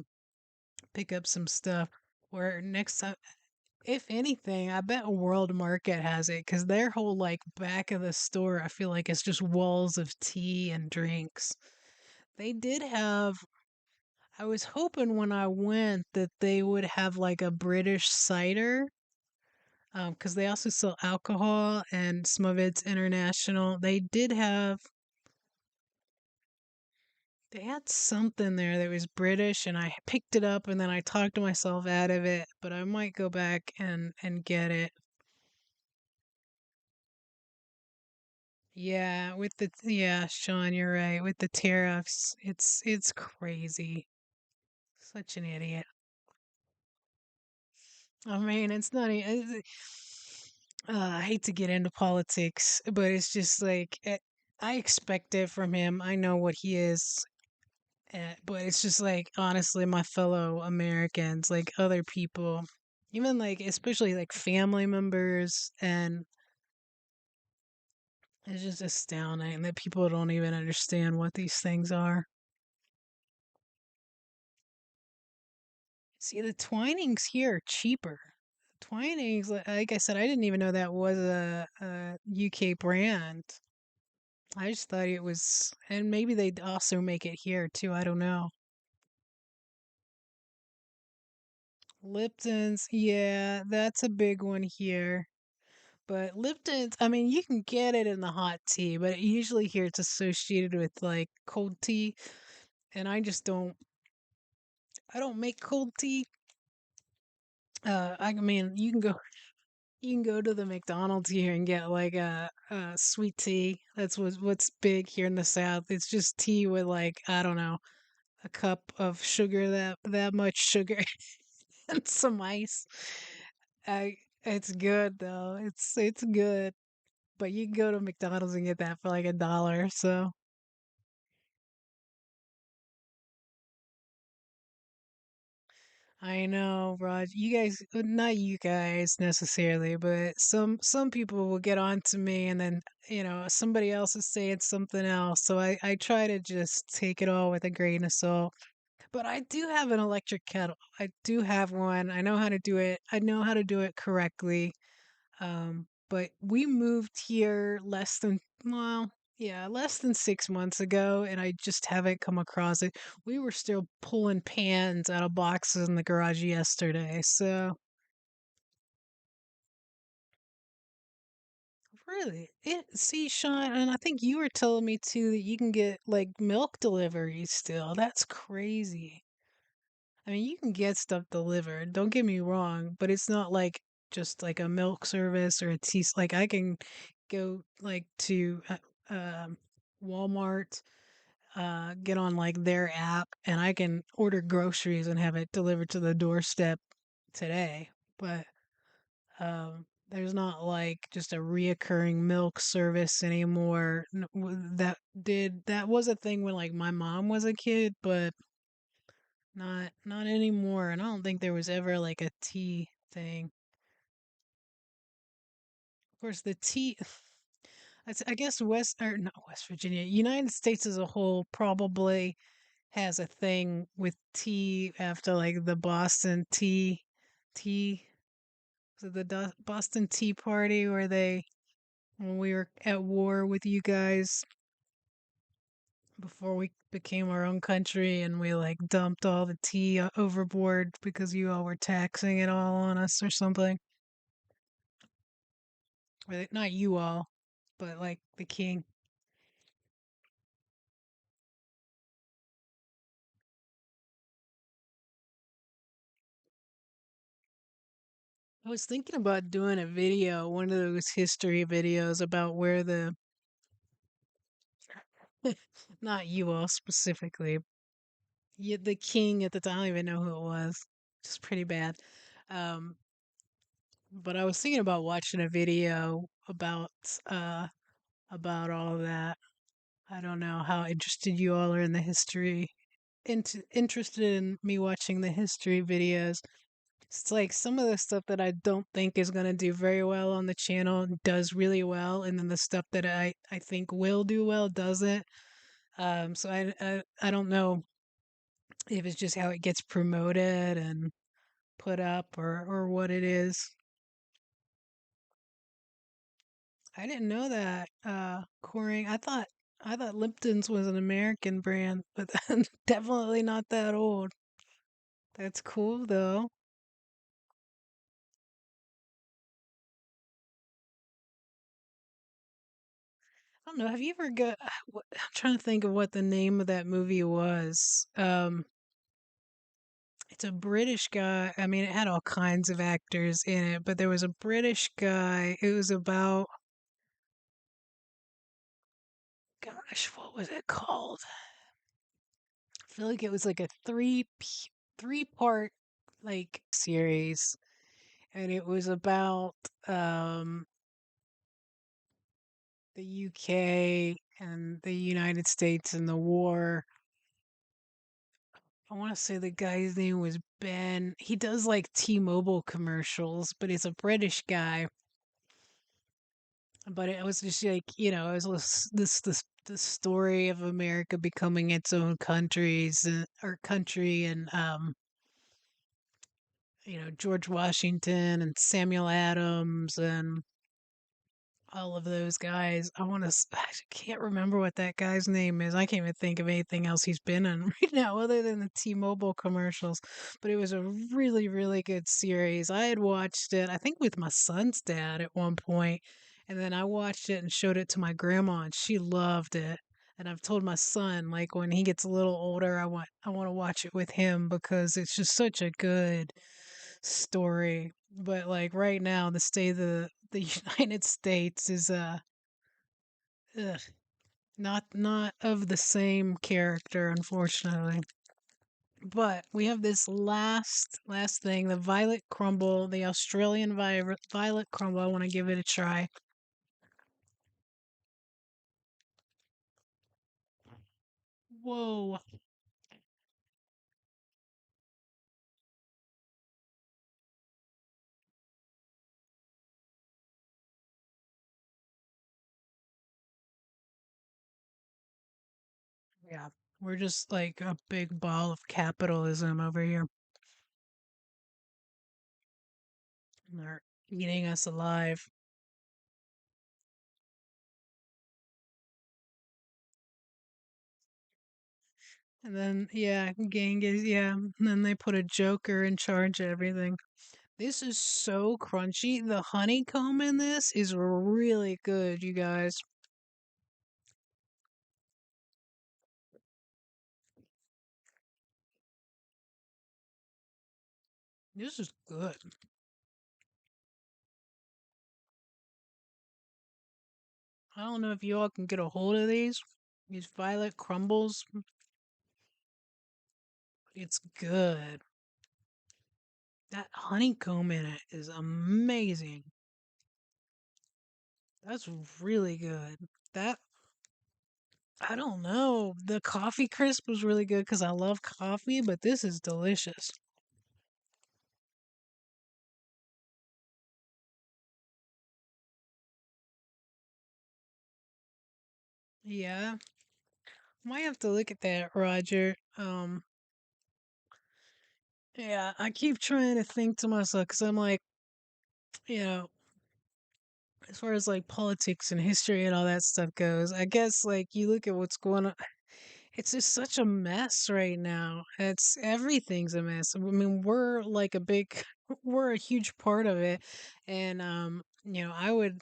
pick up some stuff. Or next time, if anything, I bet World Market has it because their whole like back of the store, I feel like it's just walls of tea and drinks. They did have. I was hoping when I went that they would have like a British cider, because they also sell alcohol and some of it's international. They had something there that was British, and I picked it up, and then I talked myself out of it. But I might go back and get it. Yeah, Sean, you're right. With the tariffs, it's crazy. Such an idiot. I mean, it's not. I hate to get into politics, but it's just like I expect it from him. I know what he is, but it's just like honestly, my fellow Americans, like other people, even like especially like family members, and it's just astounding that people don't even understand what these things are. See, the Twinings here are cheaper. Twinings, like I said, I didn't even know that was a UK brand. I just thought it was, and maybe they also make it here too. I don't know. Lipton's, yeah, that's a big one here. But Lipton's, I mean, you can get it in the hot tea, but usually here it's associated with like cold tea, and I don't make cold tea. I mean, you can go to the McDonald's here and get like a sweet tea. That's what's big here in the South. It's just tea with like I don't know a cup of sugar that much sugar and some ice. I it's good though. It's good. But you can go to McDonald's and get that for like $1. So I know, Raj. You guys, not you guys necessarily, but some people will get on to me, and then somebody else is saying something else. So I try to just take it all with a grain of salt. But I do have an electric kettle. I do have one. I know how to do it. I know how to do it correctly. But we moved here less than 6 months ago, and I just haven't come across it. We were still pulling pans out of boxes in the garage yesterday. So, really, see, Sean, and I think you were telling me too that you can get like milk deliveries still. That's crazy. I mean, you can get stuff delivered, don't get me wrong, but it's not like just like a milk service or a tea. Like I can go like to Walmart, get on like their app, and I can order groceries and have it delivered to the doorstep today. But there's not like just a reoccurring milk service anymore. That was a thing when like my mom was a kid, but not anymore, and I don't think there was ever like a tea thing. Of course, the tea. I guess West or not West Virginia, United States as a whole probably has a thing with tea after like the Boston tea. Was it the Boston Tea Party where they when we were at war with you guys before we became our own country and we like dumped all the tea overboard because you all were taxing it all on us or something. Not you all, but like the king. I was thinking about doing a video, one of those history videos about where not you all specifically, the king at the time, I don't even know who it was. Just pretty bad. Um, but I was thinking about watching a video uh about all of that. I don't know how interested you all are in the history, interested in me watching the history videos. It's like some of the stuff that I don't think is gonna do very well on the channel does really well, and then the stuff that I think will do well doesn't. So I don't know if it's just how it gets promoted and put up or what it is. I didn't know that. Coring. I thought Lipton's was an American brand, but definitely not that old. That's cool though. I don't know. Have you ever got? I'm trying to think of what the name of that movie was. It's a British guy. I mean, it had all kinds of actors in it, but there was a British guy. It was about, gosh, what was it called? I feel like it was like a three part like series, and it was about um the UK and the United States and the war. I want to say the guy's name was Ben. He does like T-Mobile commercials, but he's a British guy. But it was just like, it was the story of America becoming its own countries or country, and George Washington and Samuel Adams and all of those guys. I can't remember what that guy's name is. I can't even think of anything else he's been in right now other than the T-Mobile commercials. But it was a really, really good series. I had watched it, I think, with my son's dad at one point, and then I watched it and showed it to my grandma, and she loved it. And I've told my son, like, when he gets a little older, I want to watch it with him because it's just such a good story. But like right now, the state of the United States is ugh, not of the same character, unfortunately. But we have this last thing, the violet crumble, the Australian violet crumble. I want to give it a try. Whoa. Yeah. We're just like a big ball of capitalism over here. They're eating us alive. And then, yeah, Genghis, yeah. And then they put a Joker in charge of everything. This is so crunchy. The honeycomb in this is really good, you guys. This is good. I don't know if you all can get a hold of these violet crumbles. It's good. That honeycomb in it is amazing. That's really good. That, I don't know. The coffee crisp was really good because I love coffee, but this is delicious. Yeah, might have to look at that, Roger. Yeah, I keep trying to think to myself because I'm like, you know, as far as like politics and history and all that stuff goes, I guess like you look at what's going on, it's just such a mess right now. Everything's a mess. I mean, we're like we're a huge part of it, and I would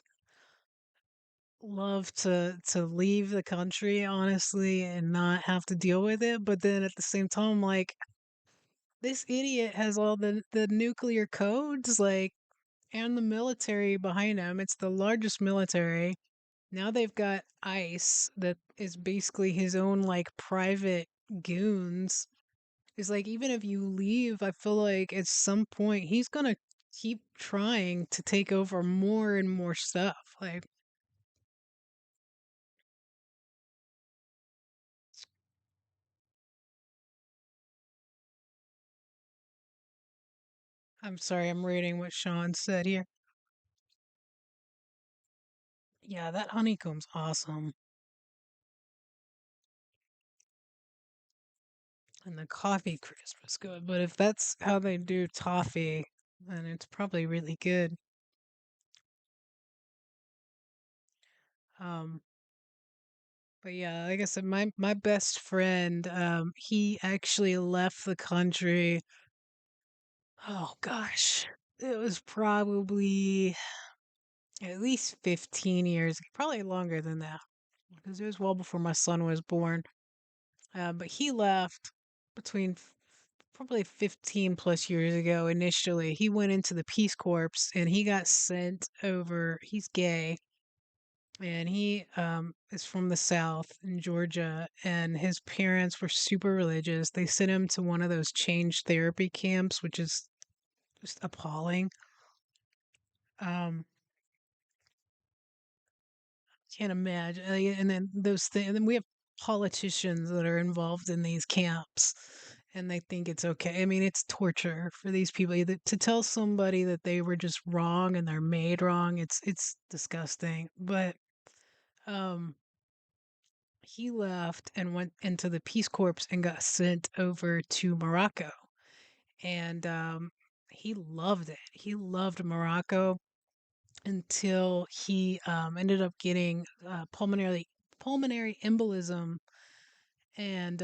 love to leave the country honestly and not have to deal with it, but then at the same time, like this idiot has all the nuclear codes, like, and the military behind him. It's the largest military. Now they've got ICE that is basically his own like private goons. It's like even if you leave, I feel like at some point he's gonna keep trying to take over more and more stuff. Like, I'm sorry, I'm reading what Sean said here. Yeah, that honeycomb's awesome. And the coffee crisp is good. But if that's how they do toffee, then it's probably really good. Um, but yeah, like I said, my best friend, he actually left the country. Oh gosh, it was probably at least 15 years, probably longer than that, because it was well before my son was born. But he left between probably 15 plus years ago initially. He went into the Peace Corps and he got sent over. He's gay and he is from the South in Georgia. And his parents were super religious. They sent him to one of those change therapy camps, which is just appalling. Um, Can't imagine. And then those things, and then we have politicians that are involved in these camps, and they think it's okay. I mean, it's torture for these people to tell somebody that they were just wrong and they're made wrong. It's disgusting. But um, he left and went into the Peace Corps and got sent over to Morocco, and he loved it. He loved Morocco until he ended up getting pulmonary embolism, and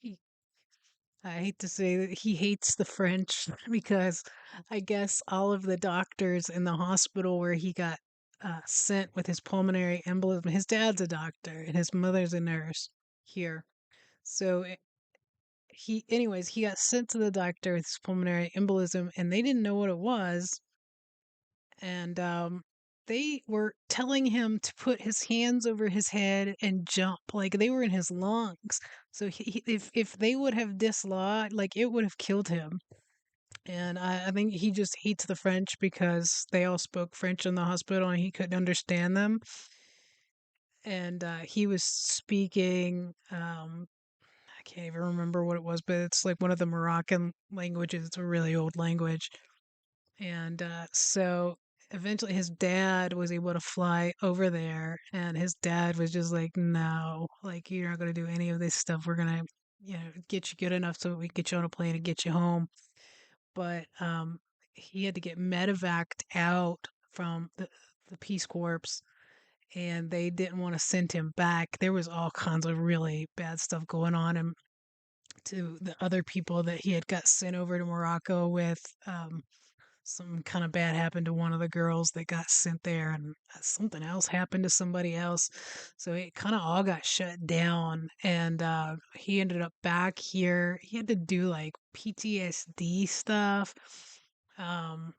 he, I hate to say that he hates the French because I guess all of the doctors in the hospital where he got sent with his pulmonary embolism, his dad's a doctor and his mother's a nurse here. So anyways, he got sent to the doctor with his pulmonary embolism, and they didn't know what it was, and they were telling him to put his hands over his head and jump like they were in his lungs. So if they would have dislodged, like it would have killed him. And I think he just hates the French because they all spoke French in the hospital and he couldn't understand them. And he was speaking, I can't even remember what it was, but it's like one of the Moroccan languages. It's a really old language. And so eventually his dad was able to fly over there, and his dad was just like, no, like, you're not going to do any of this stuff. We're going to, get you good enough so we can get you on a plane and get you home. But he had to get medevaced out from the Peace Corps, and they didn't want to send him back. There was all kinds of really bad stuff going on, and to the other people that he had got sent over to Morocco with. Something kind of bad happened to one of the girls that got sent there, and something else happened to somebody else. So it kind of all got shut down, and he ended up back here. He had to do like PTSD stuff um,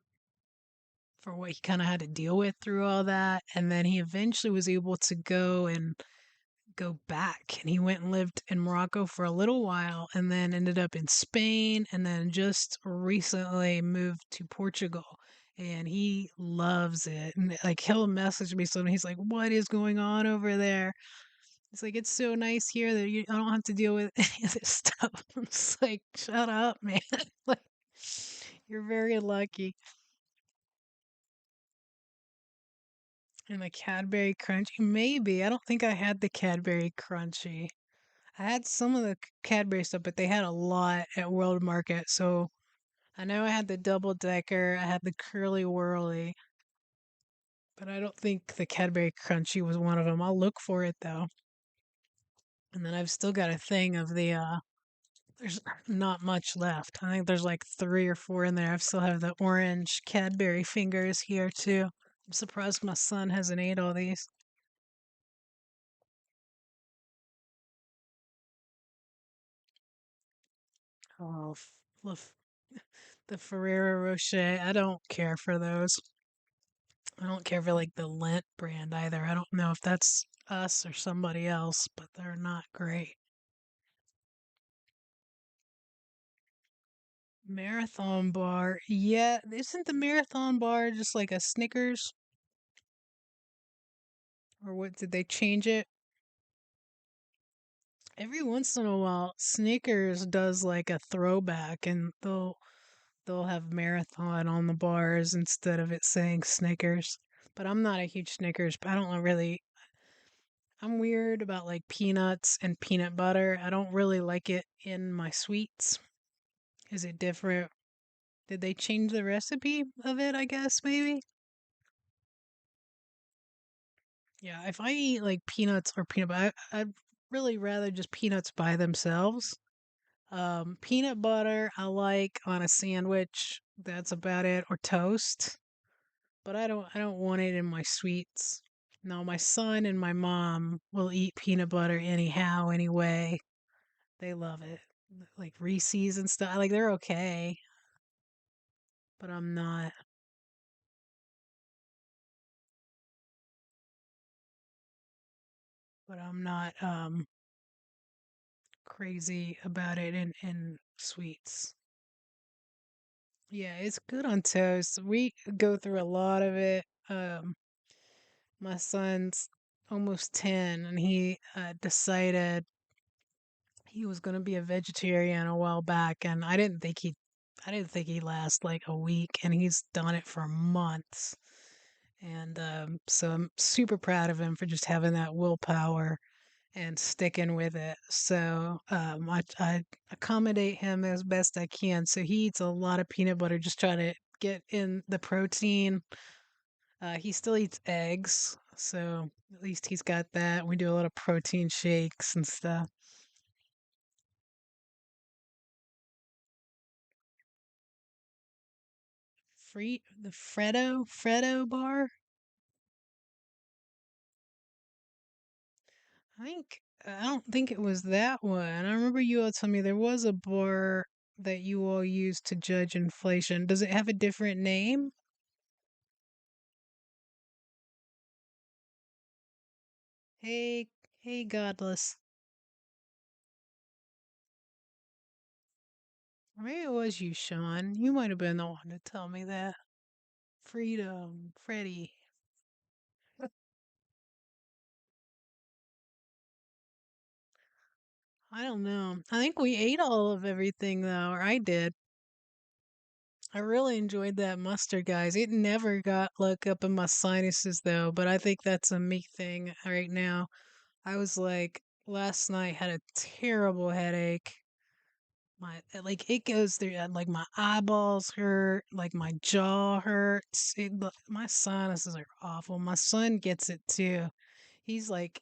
for what he kind of had to deal with through all that. And then he eventually was able to go back, and he went and lived in Morocco for a little while and then ended up in Spain and then just recently moved to Portugal, and he loves it. And like he'll message me something, he's like, what is going on over there? It's like, it's so nice here that I don't have to deal with any of this stuff. I'm just like, shut up, man. Like, you're very lucky. And the Cadbury Crunchy, maybe. I don't think I had the Cadbury Crunchy. I had some of the Cadbury stuff, but they had a lot at World Market. So I know I had the double decker, I had the curly whirly, but I don't think the Cadbury Crunchy was one of them. I'll look for it though. And then I've still got a thing of the there's not much left. I think there's like three or four in there. I still have the orange Cadbury fingers here too. I'm surprised my son hasn't ate all these. Oh, the Ferrero Rocher. I don't care for those. I don't care for like the Lent brand either. I don't know if that's us or somebody else, but they're not great. Marathon bar. Yeah, isn't the marathon bar just like a Snickers? Or what, did they change it? Every once in a while, Snickers does like a throwback, and they'll have marathon on the bars instead of it saying Snickers. But I'm not a huge Snickers. I don't really. I'm weird about like peanuts and peanut butter. I don't really like it in my sweets. Is it different? Did they change the recipe of it? I guess maybe. Yeah, if I eat like peanuts or peanut butter, I'd really rather just peanuts by themselves. Peanut butter I like on a sandwich. That's about it, or toast. But I don't want it in my sweets. No, my son and my mom will eat peanut butter anyhow, anyway. They love it. Like Reese's and stuff. Like they're okay, but I'm not. But I'm not crazy about it in sweets. Yeah, it's good on toast. We go through a lot of it. My son's almost 10 and he decided he was going to be a vegetarian a while back, and I didn't think he'd last like a week, and he's done it for months. And so I'm super proud of him for just having that willpower and sticking with it. So I accommodate him as best I can. So he eats a lot of peanut butter, just trying to get in the protein. He still eats eggs, so at least he's got that. We do a lot of protein shakes and stuff. The Freddo bar. I don't think it was that one. I remember you all telling me there was a bar that you all used to judge inflation. Does it have a different name? Hey, hey, godless. Or maybe it was you, Sean. You might have been the one to tell me that. Freedom, Freddy. I don't know. I think we ate all of everything though, or I did. I really enjoyed that mustard, guys. It never got like up in my sinuses though, but I think that's a me thing right now. I was like last night had a terrible headache. My like it goes through like my eyeballs hurt, like my jaw hurts. My sinuses are awful. My son gets it too. He's like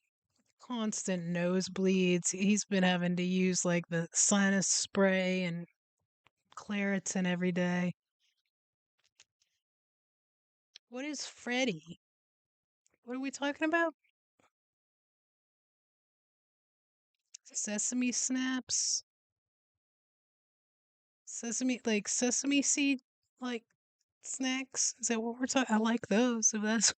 constant nosebleeds. He's been having to use like the sinus spray and Claritin every day. What is Freddy? What are we talking about? Sesame snaps? Sesame seed like snacks? Is that what we're talking? I like those. If that's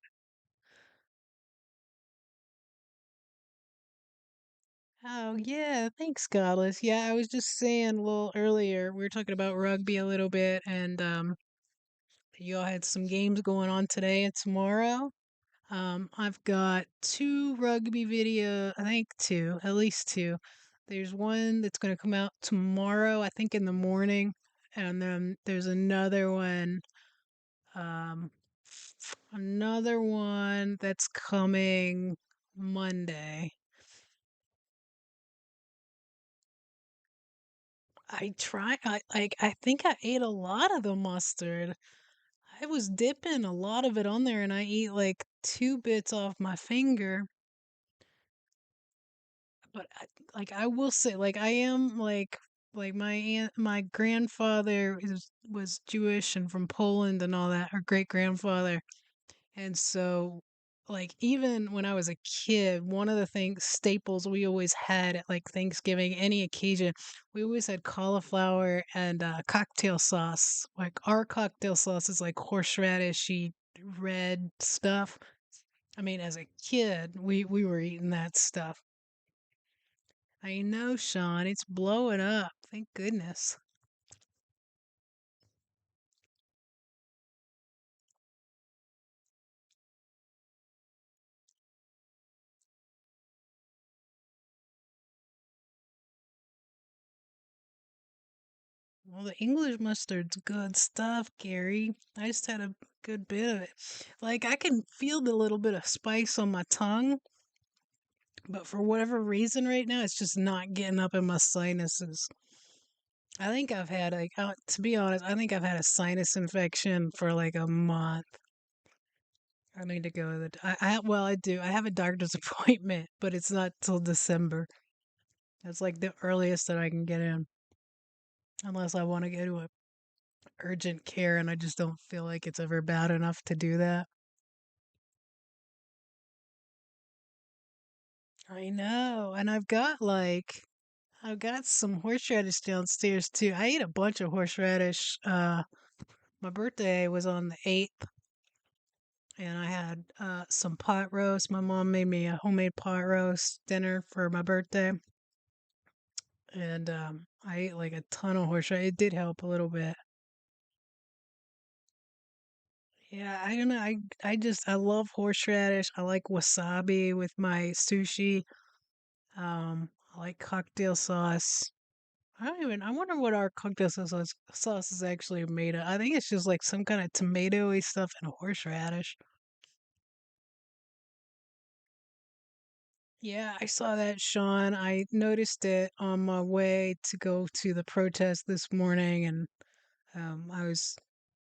Oh yeah, thanks, Godless. Yeah, I was just saying a little earlier. We were talking about rugby a little bit, and you all had some games going on today and tomorrow. I've got two rugby video, I think two, at least two. There's one that's going to come out tomorrow, I think in the morning, and then there's um, another one that's coming Monday. I think I ate a lot of the mustard. I was dipping a lot of it on there, and I ate like two bits off my finger. But I will say, like I am like my grandfather was Jewish and from Poland and all that, or great grandfather, and so like even when I was a kid, one of the things staples we always had at like Thanksgiving, any occasion, we always had cauliflower and cocktail sauce. Like our cocktail sauce is like horseradishy red stuff. I mean, as a kid, we were eating that stuff. I know, Sean. It's blowing up. Thank goodness. Well, the English mustard's good stuff, Gary. I just had a good bit of it. Like, I can feel the little bit of spice on my tongue, but for whatever reason right now, it's just not getting up in my sinuses. I think I've had, like, to be honest, I think I've had a sinus infection for like a month. I need to go to well, I do. I have a doctor's appointment, but it's not till December. That's like the earliest that I can get in, unless I want to go to a urgent care, and I just don't feel like it's ever bad enough to do that. I know. And I've got some horseradish downstairs too. I ate a bunch of horseradish. My birthday was on the 8th, and I had some pot roast. My mom made me a homemade pot roast dinner for my birthday, and I ate like a ton of horseradish. It did help a little bit. Yeah, I don't know. I love horseradish. I like wasabi with my sushi. I like cocktail sauce. I wonder what our cocktail sauce is actually made of. I think it's just like some kind of tomatoey stuff and horseradish. Yeah, I saw that, Sean. I noticed it on my way to go to the protest this morning, and I was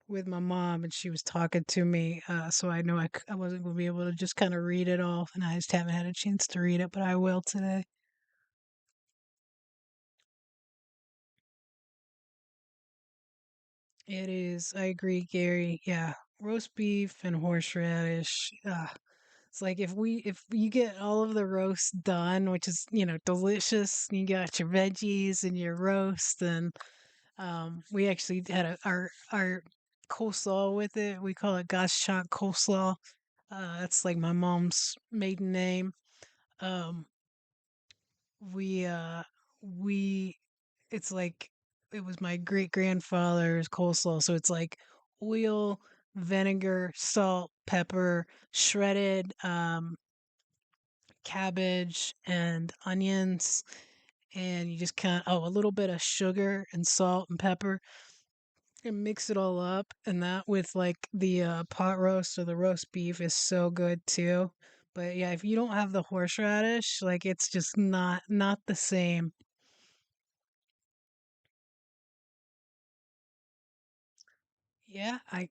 with my mom, and she was talking to me, so I know I wasn't going to be able to just kind of read it all, and I just haven't had a chance to read it, but I will today. It is. I agree, Gary. Yeah, roast beef and horseradish. It's like if you get all of the roast done, which is delicious. You got your veggies and your roast, and we actually had our coleslaw with it. We call it Goshawk coleslaw. That's like my mom's maiden name. Um, we we it's like it was my great grandfather's coleslaw, so it's like oil, vinegar, salt, pepper, shredded cabbage and onions, and you just kind of a little bit of sugar and salt and pepper, and mix it all up, and that with like the pot roast or the roast beef is so good too. But yeah, if you don't have the horseradish, like it's just not the same. Yeah, I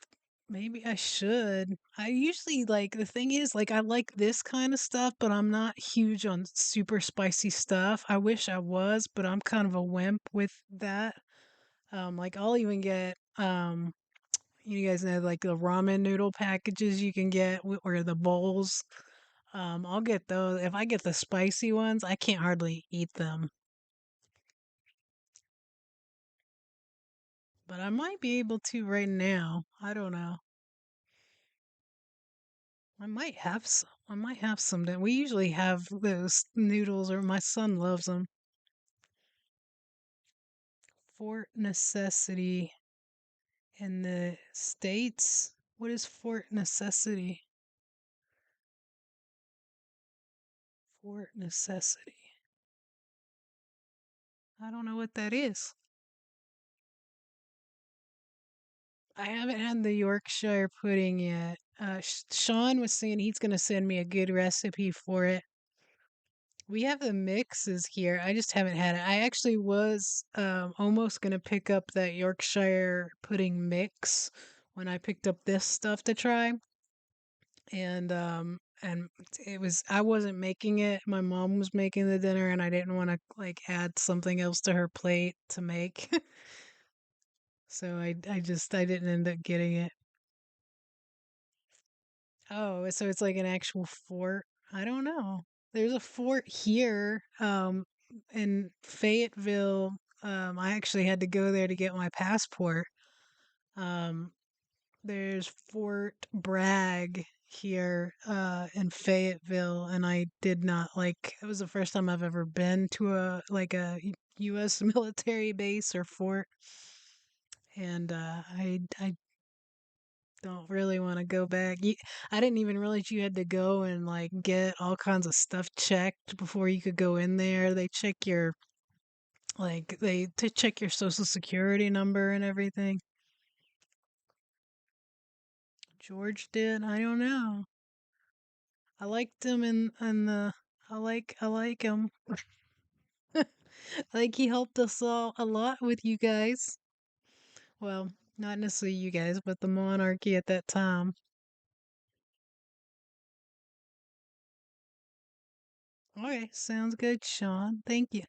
maybe I should. I usually like the thing is like I like this kind of stuff, but I'm not huge on super spicy stuff. I wish I was, but I'm kind of a wimp with that. Like I'll even get you guys know like the ramen noodle packages you can get or the bowls. I'll get those. If I get the spicy ones, I can't hardly eat them. But I might be able to right now. I don't know. I might have some. I might have some. That we usually have those noodles, or my son loves them. Fort Necessity in the States. What is Fort Necessity? Fort Necessity. I don't know what that is. I haven't had the Yorkshire pudding yet. Sean was saying he's going to send me a good recipe for it. We have the mixes here. I just haven't had it. I actually was almost going to pick up that Yorkshire pudding mix when I picked up this stuff to try. And it was I wasn't making it. My mom was making the dinner, and I didn't want to like add something else to her plate to make. So I didn't end up getting it. Oh, so it's like an actual fort? I don't know. There's a fort here, in Fayetteville. I actually had to go there to get my passport. Um, there's Fort Bragg here, in Fayetteville, and I did not like. It was the first time I've ever been to U.S. military base or fort, and I don't really want to go back. I didn't even realize you had to go and like get all kinds of stuff checked before you could go in there. They check your Like they to check your social security number and everything. George did. I don't know. I liked him in the. I like him. Like he helped us all a lot with you guys. Well, not necessarily you guys, but the monarchy at that time. Okay, sounds good, Sean. Thank you.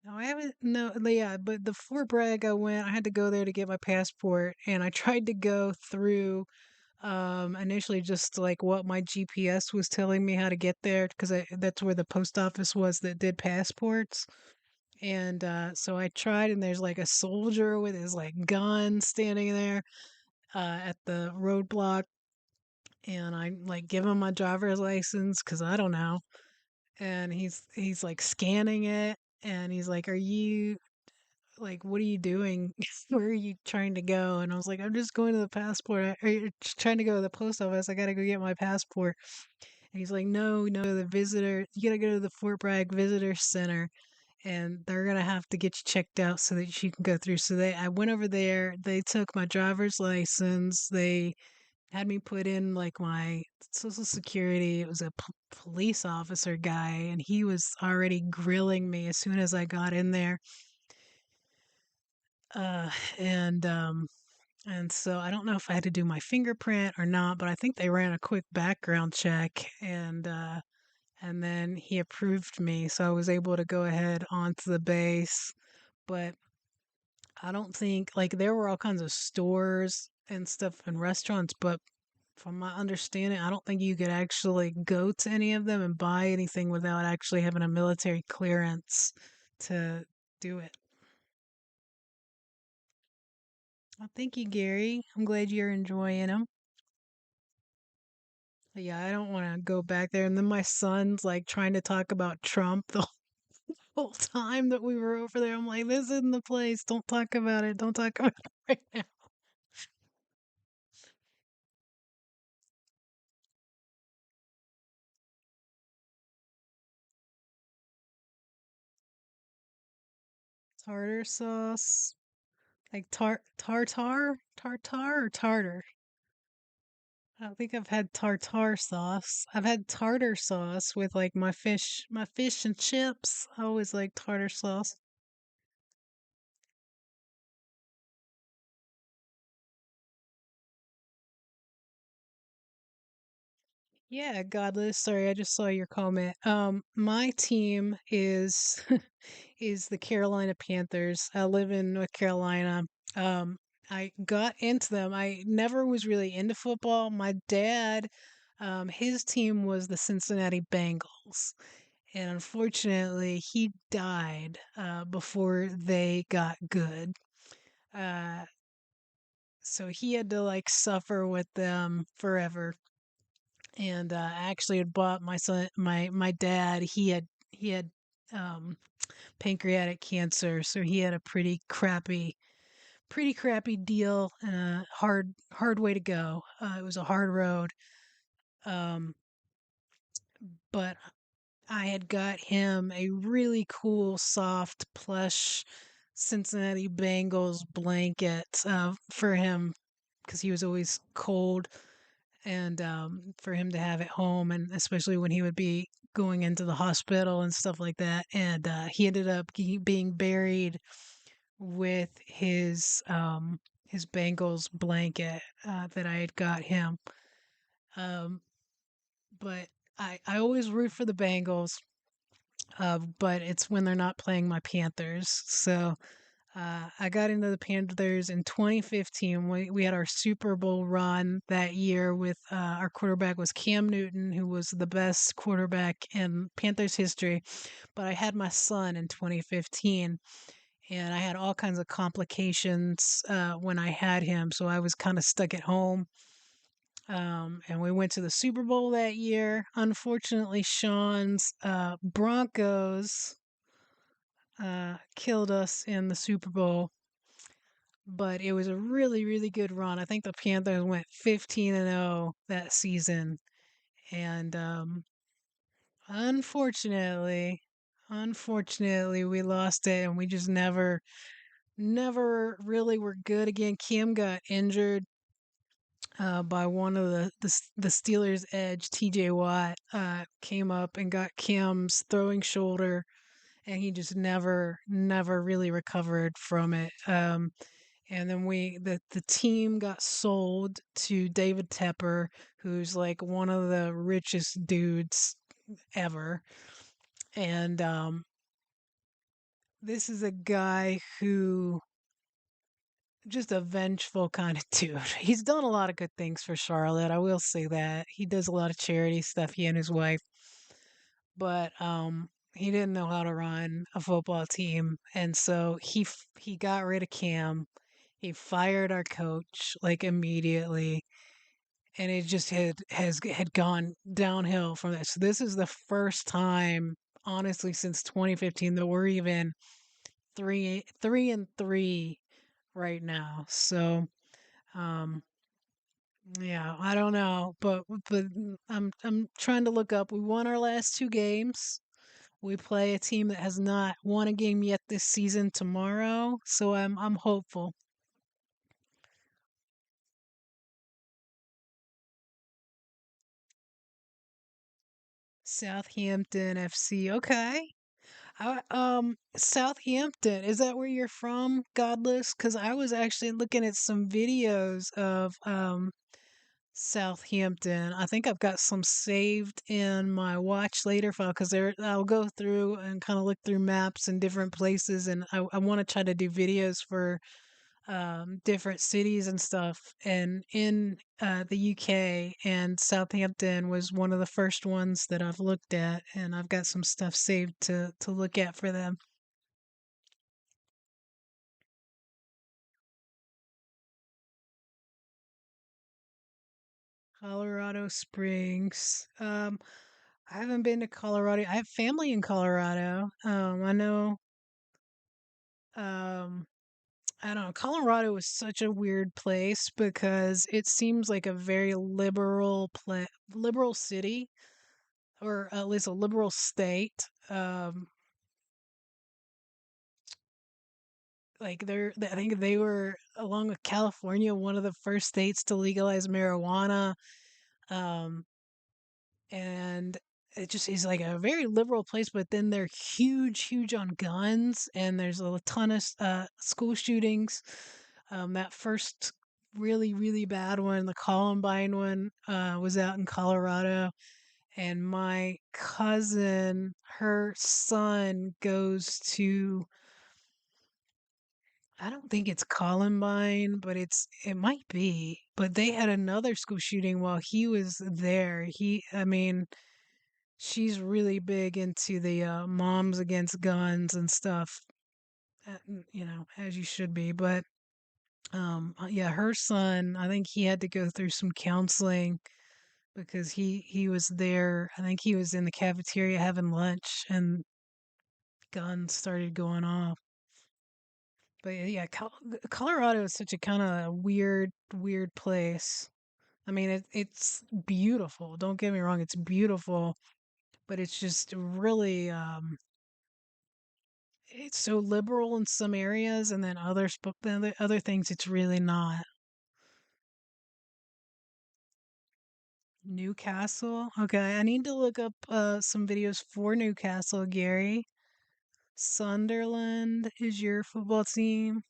No, I haven't. No, yeah, but the Fort Bragg I went, I had to go there to get my passport, and I tried to go through initially just like what my GPS was telling me how to get there because that's where the post office was that did passports. And so I tried, and there's like a soldier with his like gun standing there at the roadblock, and I like give him my driver's license because I don't know, and he's like scanning it, and he's like, "Are you like what are you doing? Where are you trying to go?" And I was like, "I'm just going to the passport. Or you're trying to go to the post office. I gotta go get my passport." And he's like, "No, no, the visitor. You gotta go to the Fort Bragg Visitor Center." And they're gonna have to get you checked out so that you can go through. So I went over there. They took my driver's license. They had me put in like my social security. It was a police officer guy, and he was already grilling me as soon as I got in there. Uh, and and so I don't know if I had to do my fingerprint or not, but I think they ran a quick background check, and then he approved me, so I was able to go ahead onto the base. But I don't think like there were all kinds of stores and stuff and restaurants, but from my understanding, I don't think you could actually go to any of them and buy anything without actually having a military clearance to do it. Well, thank you, Gary. I'm glad you're enjoying them. Yeah, I don't want to go back there. And then my son's like trying to talk about Trump the whole time that we were over there. I'm like, this isn't the place. Don't talk about it. Don't talk about it right now. Tartar sauce. Like tartar or tartar. I don't think I've had tartar sauce. I've had tartar sauce with like my fish and chips. I always like tartar sauce. Yeah, Godless. Sorry, I just saw your comment. My team is is the Carolina Panthers. I live in North Carolina. Um, I got into them. I never was really into football. My dad, his team was the Cincinnati Bengals, and unfortunately, he died before they got good. Uh, so he had to like suffer with them forever. And I actually had bought my dad. He had um, pancreatic cancer, so he had a pretty crappy deal and a hard way to go. It was a hard road, um, but I had got him a really cool, soft, plush Cincinnati Bengals blanket for him because he was always cold, and for him to have at home, and especially when he would be going into the hospital and stuff like that. And he ended up being buried with his Bengals blanket that I had got him. Um, but I always root for the Bengals, but it's when they're not playing my Panthers. So I got into the Panthers in 2015. We had our Super Bowl run that year with our quarterback was Cam Newton, who was the best quarterback in Panthers history. But I had my son in 2015, and I had all kinds of complications when I had him, so I was kind of stuck at home. And we went to the Super Bowl that year. Unfortunately, Sean's Broncos killed us in the Super Bowl, but it was a really, really good run. I think the Panthers went 15-0 that season, and unfortunately, Unfortunately, we lost it and we just never really were good again. Cam got injured by one of the Steelers' edge, TJ Watt, came up and got Cam's throwing shoulder, and he just never really recovered from it. And then the team got sold to David Tepper, who's like one of the richest dudes ever. And this is a guy who just a vengeful kind of dude. He's done a lot of good things for Charlotte. I will say that. He does a lot of charity stuff, he and his wife. But he didn't know how to run a football team, and so he got rid of Cam. He fired our coach like immediately, and it just had gone downhill from that. So this is the first time, honestly, since 2015 that we're even three and three right now. So um yeah, I don't know, but I'm trying to look up. We won our last two games. We play a team that has not won a game yet this season tomorrow, so I'm hopeful. Southampton FC. Okay. Southampton, is that where you're from, Godless? Because I was actually looking at some videos of Southampton. I think I've got some saved in my watch later file because there I'll go through and kind of look through maps and different places, and I want to try to do videos for different cities and stuff. And in the UK, and Southampton was one of the first ones that I've looked at, and I've got some stuff saved to look at for them. Colorado Springs. I haven't been to Colorado. I have family in Colorado. I know. Um, I don't know. Colorado is such a weird place because it seems like a very liberal city, or at least a liberal state. Like I think they were, along with California, one of the first states to legalize marijuana. Um, and it just is like a very liberal place, but then they're huge on guns, and there's a ton of school shootings. That first really bad one, the Columbine one, was out in Colorado, and my cousin, her son goes to, I don't think it's Columbine, but it might be. But they had another school shooting while he was there. I mean, she's really big into the moms against guns and stuff. As you should be. But yeah, her son, I think he had to go through some counseling because he was there. I think he was in the cafeteria having lunch, and guns started going off. But yeah, Colorado is such a kind of weird place. I mean, it's beautiful. Don't get me wrong, it's beautiful, but it's just really it's so liberal in some areas, and then then the other things it's really not. Newcastle. Okay, I need to look up some videos for Newcastle, Gary. Sunderland is your football team.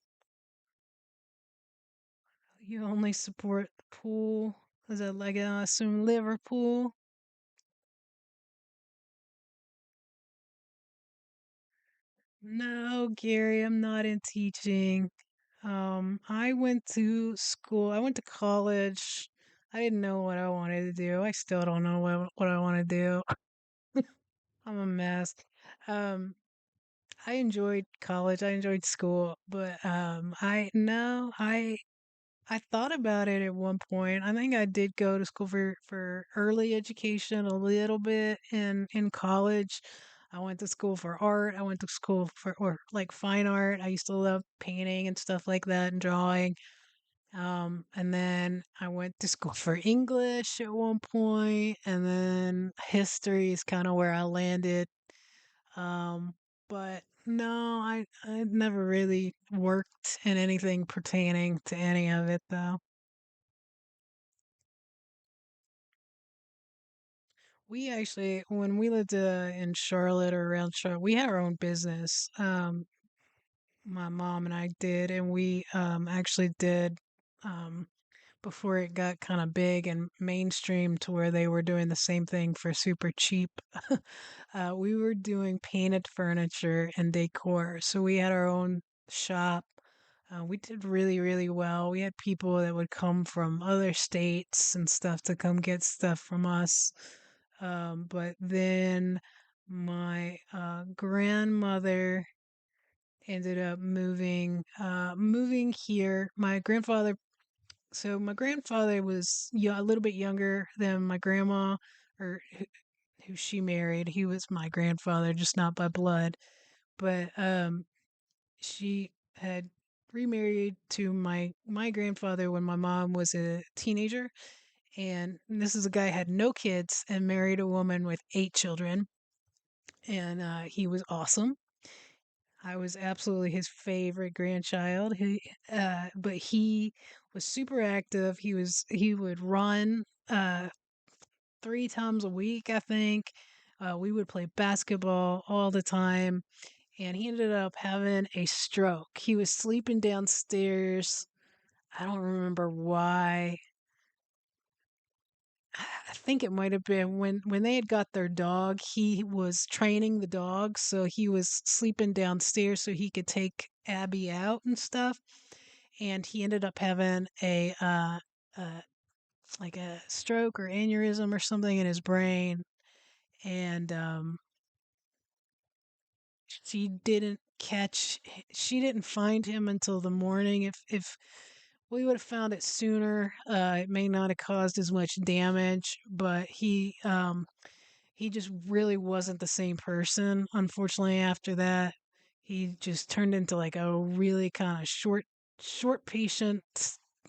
You only support the pool. Is that like, I assume, Liverpool? No, Gary, I'm not in teaching. I went to school. I went to college. I didn't know what I wanted to do. I still don't know what I want to do. I'm a mess. Um, I enjoyed college. I enjoyed school, but I no, I thought about it at one point. I think I did go to school for early education a little bit in college. I went to school for art. I went to school for, or like, fine art. I used to love painting and stuff like that and drawing. And then I went to school for English at one point, and then history is kind of where I landed. Um, but no, I never really worked in anything pertaining to any of it though. We actually, when we lived in Charlotte or around Charlotte, we had our own business. My mom and I did, and we actually did um, before it got kind of big and mainstream to where they were doing the same thing for super cheap. We were doing painted furniture and decor. So we had our own shop. We did really, really well. We had people that would come from other states and stuff to come get stuff from us. But then my grandmother ended up moving here. My grandfather was a little bit younger than my grandma, or who she married. He was my grandfather, just not by blood. But she had remarried to my grandfather when my mom was a teenager, and this is a guy who had no kids and married a woman with 8 children, and he was awesome. I was absolutely his favorite grandchild. But he was super active. He would run 3 times a week, I think. We would play basketball all the time, and he ended up having a stroke. He was sleeping downstairs. I don't remember why. I think it might have been when they had got their dog, he was training the dog, so he was sleeping downstairs so he could take Abby out and stuff. And he ended up having uh like a stroke or aneurysm or something in his brain. And she didn't catch she didn't find him until the morning. If we would have found it sooner, it may not have caused as much damage, but he just really wasn't the same person. Unfortunately, after that, he just turned into like a really kind of short patient.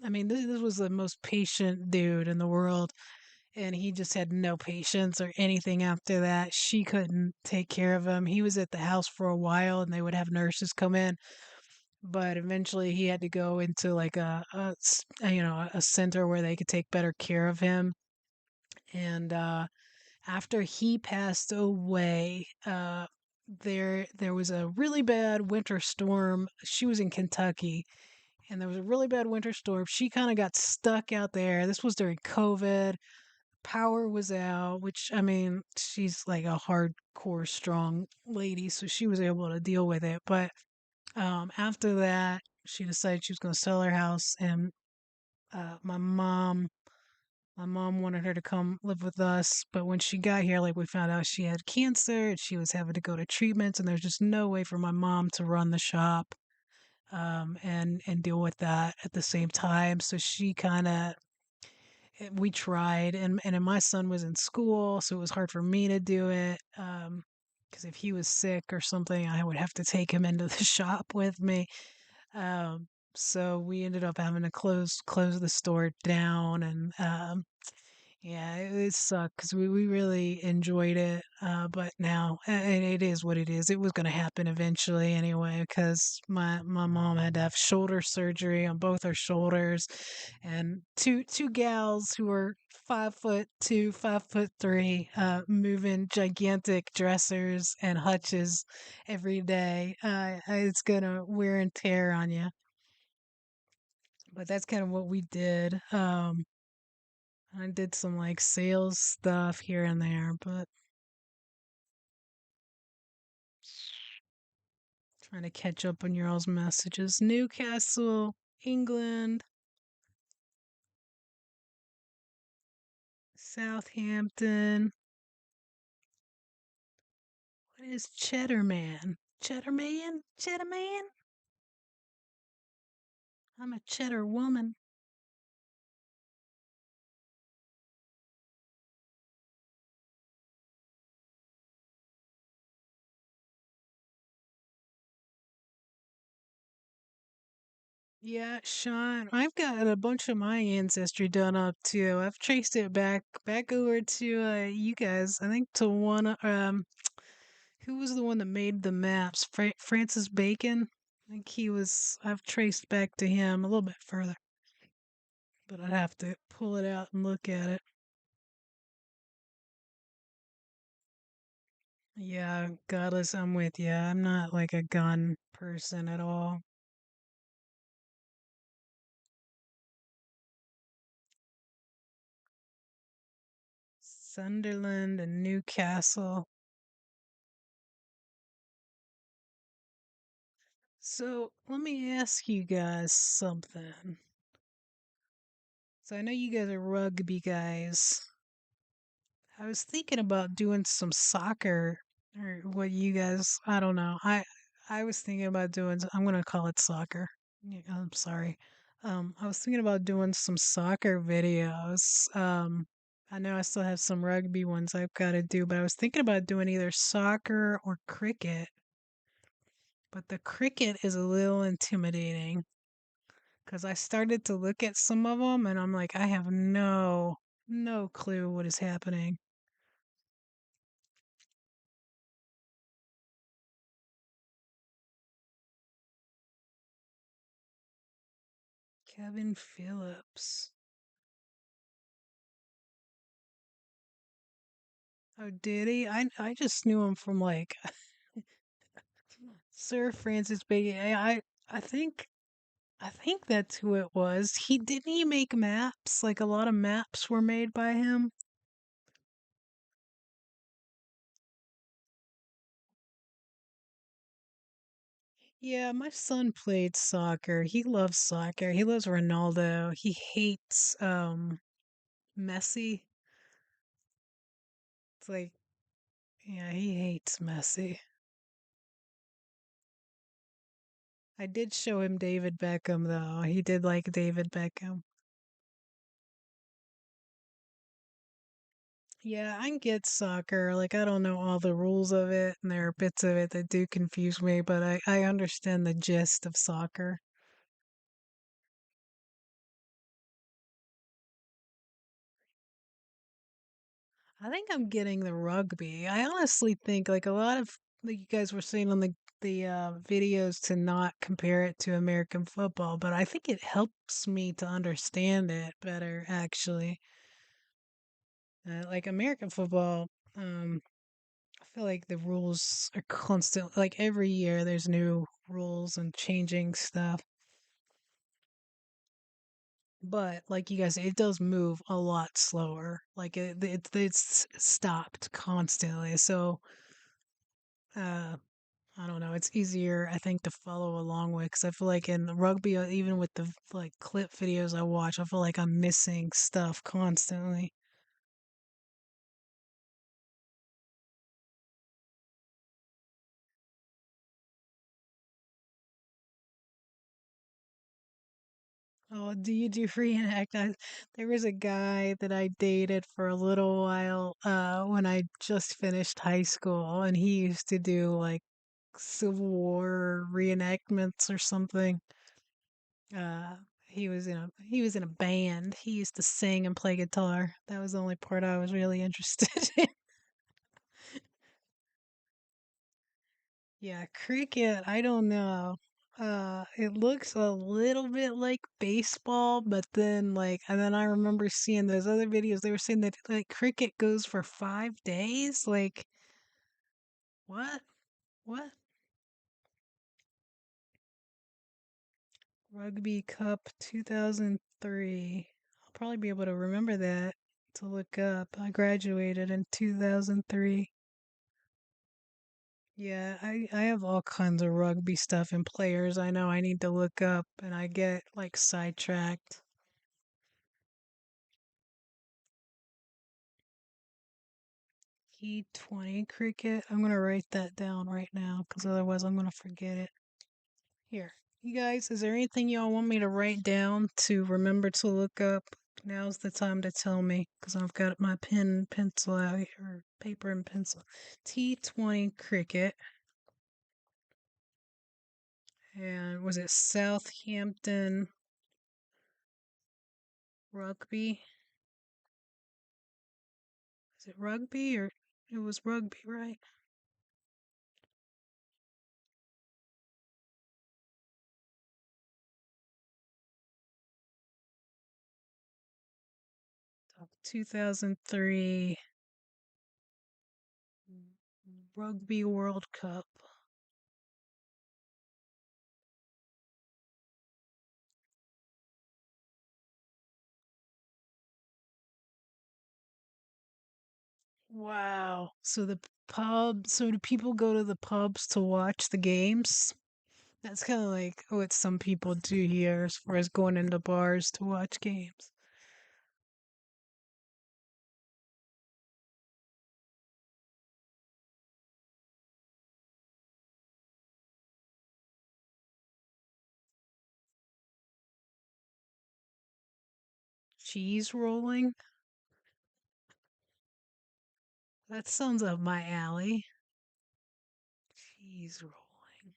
I mean, this was the most patient dude in the world, and he just had no patience or anything after that. She couldn't take care of him. He was at the house for a while, and they would have nurses come in, but eventually he had to go into like a center where they could take better care of him. And after he passed away, there was a really bad winter storm. She was in Kentucky, and there was a really bad winter storm. She kind of got stuck out there. This was during COVID. Power was out, which I mean, she's like a hardcore strong lady, so she was able to deal with it. But after that, she decided she was going to sell her house, and uh, my mom my mom wanted her to come live with us, but when she got here, like we found out she had cancer and she was having to go to treatments, and there's just no way for my mom to run the shop and deal with that at the same time. So she kind of we tried, and then my son was in school, so it was hard for me to do it. Because if he was sick or something, I would have to take him into the shop with me. So we ended up having to close the store down, and yeah, it sucked because we really enjoyed it. But now it is what it is. It was going to happen eventually anyway because my mom had to have shoulder surgery on both her shoulders, and two gals who were 5'2", 5'3", moving gigantic dressers and hutches every day. It's gonna wear and tear on you. But that's kind of what we did. I did some like sales stuff here and there, but trying to catch up on your all's messages. Newcastle, England, Southampton. What is Cheddar Man? Cheddar Man? Cheddar Man? I'm a cheddar woman. Yeah, Sean, I've got a bunch of my ancestry done up too. I've traced it back over to you guys. I think to one Who was the one that made the maps? Francis Bacon? I think he was. I've traced back to him a little bit further, but I'd have to pull it out and look at it. Yeah, Godless, I'm with you. I'm not like a gun person at all. Sunderland and Newcastle. So let me ask you guys something. So I know you guys are rugby guys. I was thinking about doing some soccer or what you guys, I don't know. I was thinking about doing I'm going to call it soccer. Yeah, I'm sorry. I was thinking about doing some soccer videos. I know I still have some rugby ones I've got to do, but I was thinking about doing either soccer or cricket. But the cricket is a little intimidating because I started to look at some of them and I'm like, I have no clue what is happening. Kevin Phillips. Oh, did he? I just knew him from like Sir Francis Bacon. I think that's who it was. He make maps? Like a lot of maps were made by him. Yeah, my son played soccer. He loves soccer. He loves Ronaldo. He hates Messi. It's like, yeah, he hates Messi. I did show him David Beckham though. He did like David Beckham. Yeah, I can get soccer. Like, I don't know all the rules of it, and there are bits of it that do confuse me, but I understand the gist of soccer. I think I'm getting the rugby. I honestly think, like, a lot of, like you guys were saying on the videos to not compare it to American football, but I think it helps me to understand it better, actually. Like, American football, I feel like the rules are constant. Like every year, there's new rules and changing stuff. But like you guys, it does move a lot slower. Like it's stopped constantly. So uh, I don't know. It's easier, I think, to follow along with because I feel like in rugby, even with the like clip videos I watch, I feel like I'm missing stuff constantly. Oh, do you do reenact? There was a guy that I dated for a little while when I just finished high school, and he used to do like Civil War reenactments or something. Uh, he was in a band. He used to sing and play guitar. That was the only part I was really interested in. Yeah, cricket, I don't know. It looks a little bit like baseball, but then and then I remember seeing those other videos. They were saying that like cricket goes for 5 days. Like what? What? Rugby Cup 2003. I'll probably be able to remember that to look up. I graduated in 2003. Yeah, I have all kinds of rugby stuff and players I know I need to look up and I get like sidetracked. T20 cricket. I'm gonna write that down right now because otherwise I'm gonna forget it. Here, you guys, is there anything y'all want me to write down to remember to look up? Now's the time to tell me because I've got my pen and pencil out here, paper and pencil. T20 cricket. And was it Southampton rugby? Is it rugby or it was rugby, right? 2003 Rugby World Cup. Wow. So do people go to the pubs to watch the games? That's kind of like what some people do here as far as going into bars to watch games. Cheese rolling? That sounds up my alley. Cheese rolling.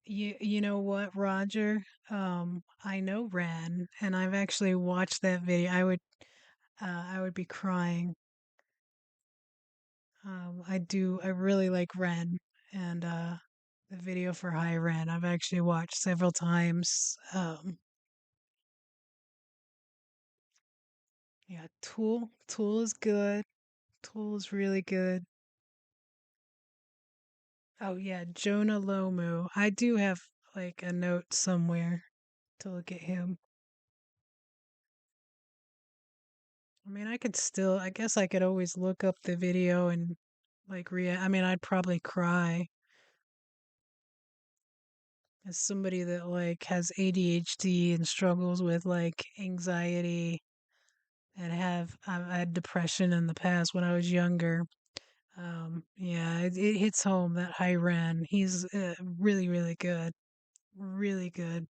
You know what, Roger? I know Ren, and I've actually watched that video. I would be crying. I really like Ren, and the video for High Ren I've actually watched several times. Yeah, Tool is good. Tool is really good. Oh yeah, Jonah Lomu. I do have like a note somewhere to look at him. I mean, I guess I could always look up the video and like I mean, I'd probably cry as somebody that like has ADHD and struggles with like anxiety and I've had depression in the past when I was younger. Yeah, it hits home that high Ren. He's really, really good. Really good.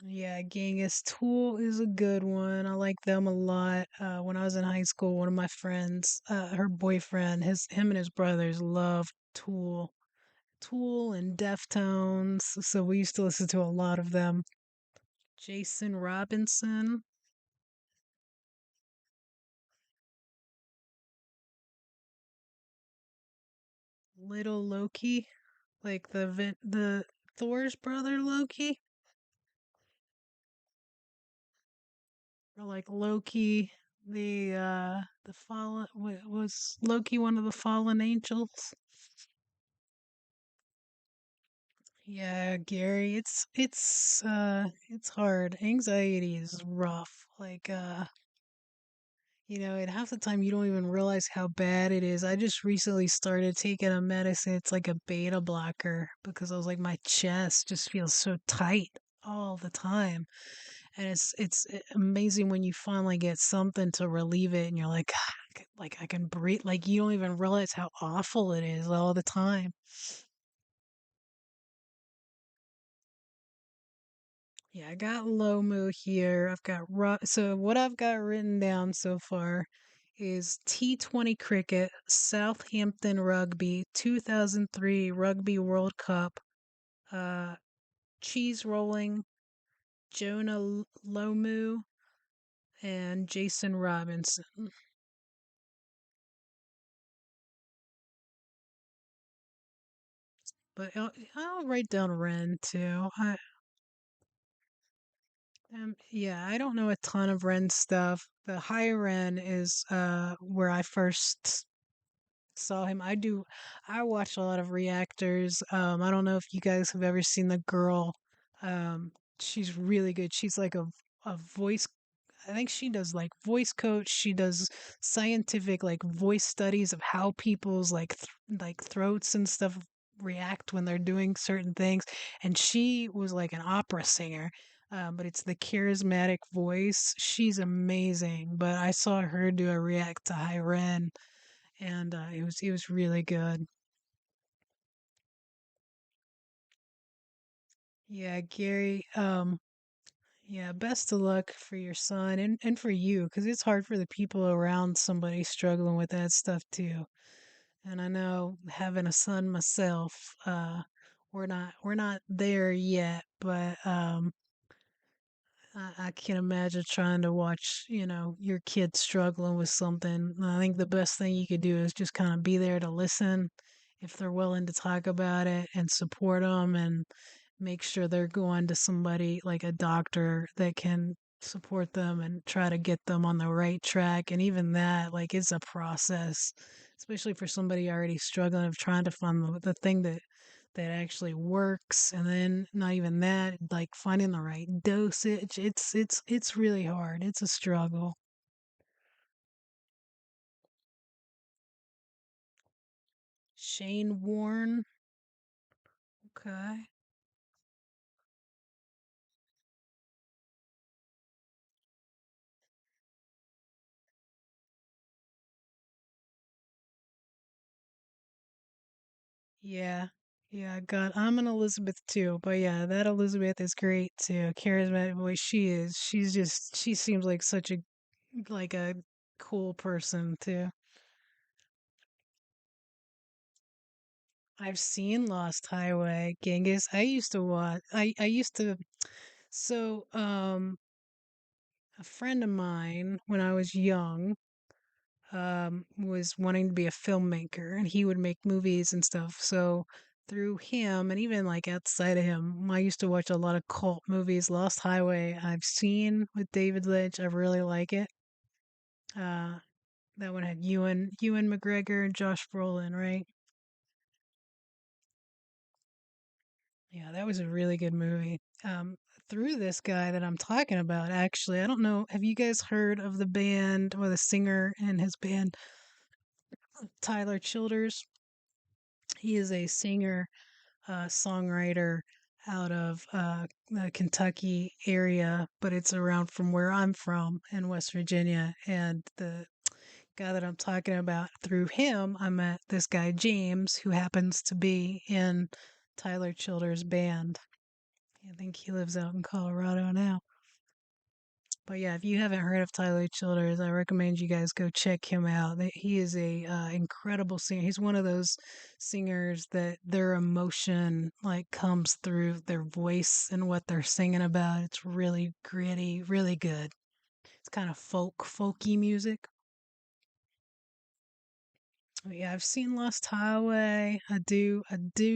Yeah, Genghis Tool is a good one. I like them a lot. When I was in high school, one of my friends, her boyfriend, him and his brothers loved Tool. Tool and Deftones. So we used to listen to a lot of them. Jason Robinson, Little Loki, like the Thor's brother Loki, or like Loki, the fallen was Loki one of the fallen angels? Yeah, Gary, it's hard. Anxiety is rough. Like and half the time you don't even realize how bad it is. I just recently started taking a medicine. It's like a beta blocker because I was like my chest just feels so tight all the time. And it's amazing when you finally get something to relieve it and you're like, "Ah, like I can breathe." Like you don't even realize how awful it is all the time. Yeah, I got Lomu here. So what I've got written down so far is T20 cricket, Southampton rugby, 2003 Rugby World Cup, uh, cheese rolling, Lomu, and Jason Robinson. But I'll write down Ren too. Yeah, I don't know a ton of Ren stuff. The high Ren is where I first saw him. I watch a lot of reactors. I don't know if you guys have ever seen the girl. Um, she's really good. She's like a voice. I think she does like voice coach. She does scientific like voice studies of how people's like throats and stuff react when they're doing certain things. And she was like an opera singer. But it's the charismatic voice. She's amazing. But I saw her do a react to Hyren, and it was really good. Yeah, Gary. Yeah, best of luck for your son and for you, because it's hard for the people around somebody struggling with that stuff too. And I know having a son myself, we're not there yet, but I can imagine trying to watch, your kid struggling with something. I think the best thing you could do is just kind of be there to listen if they're willing to talk about it and support them and make sure they're going to somebody like a doctor that can support them and try to get them on the right track. And even that, like, it's a process, especially for somebody already struggling of trying to find the thing that actually works. And then not even that, like finding the right dosage. It's really hard. It's a struggle. Shane Warne. Okay. Yeah. Yeah, God, I'm an Elizabeth too, but yeah, that Elizabeth is great too. Charismatic voice she is. She seems like such a cool person too. I've seen Lost Highway, Genghis. I used to watch. I used to. So a friend of mine when I was young was wanting to be a filmmaker, and he would make movies and stuff. So through him, and even like outside of him, I used to watch a lot of cult movies. Lost Highway, I've seen with David Lynch. I really like it. Uh, that one had Ewan McGregor and Josh Brolin, right? Yeah, that was a really good movie. Through this guy that I'm talking about, actually, I don't know. Have you guys heard of the band or the singer in his band, Tyler Childers? He is a singer, songwriter out of the Kentucky area, but it's around from where I'm from in West Virginia. And the guy that I'm talking about, through him, I met this guy, James, who happens to be in Tyler Childers' band. I think he lives out in Colorado now. But yeah, if you haven't heard of Tyler Childers, I recommend you guys go check him out. He is a incredible singer. He's one of those singers that their emotion like comes through their voice and what they're singing about. It's really gritty, really good. It's kind of folky music. But yeah, I've seen Lost Highway. I do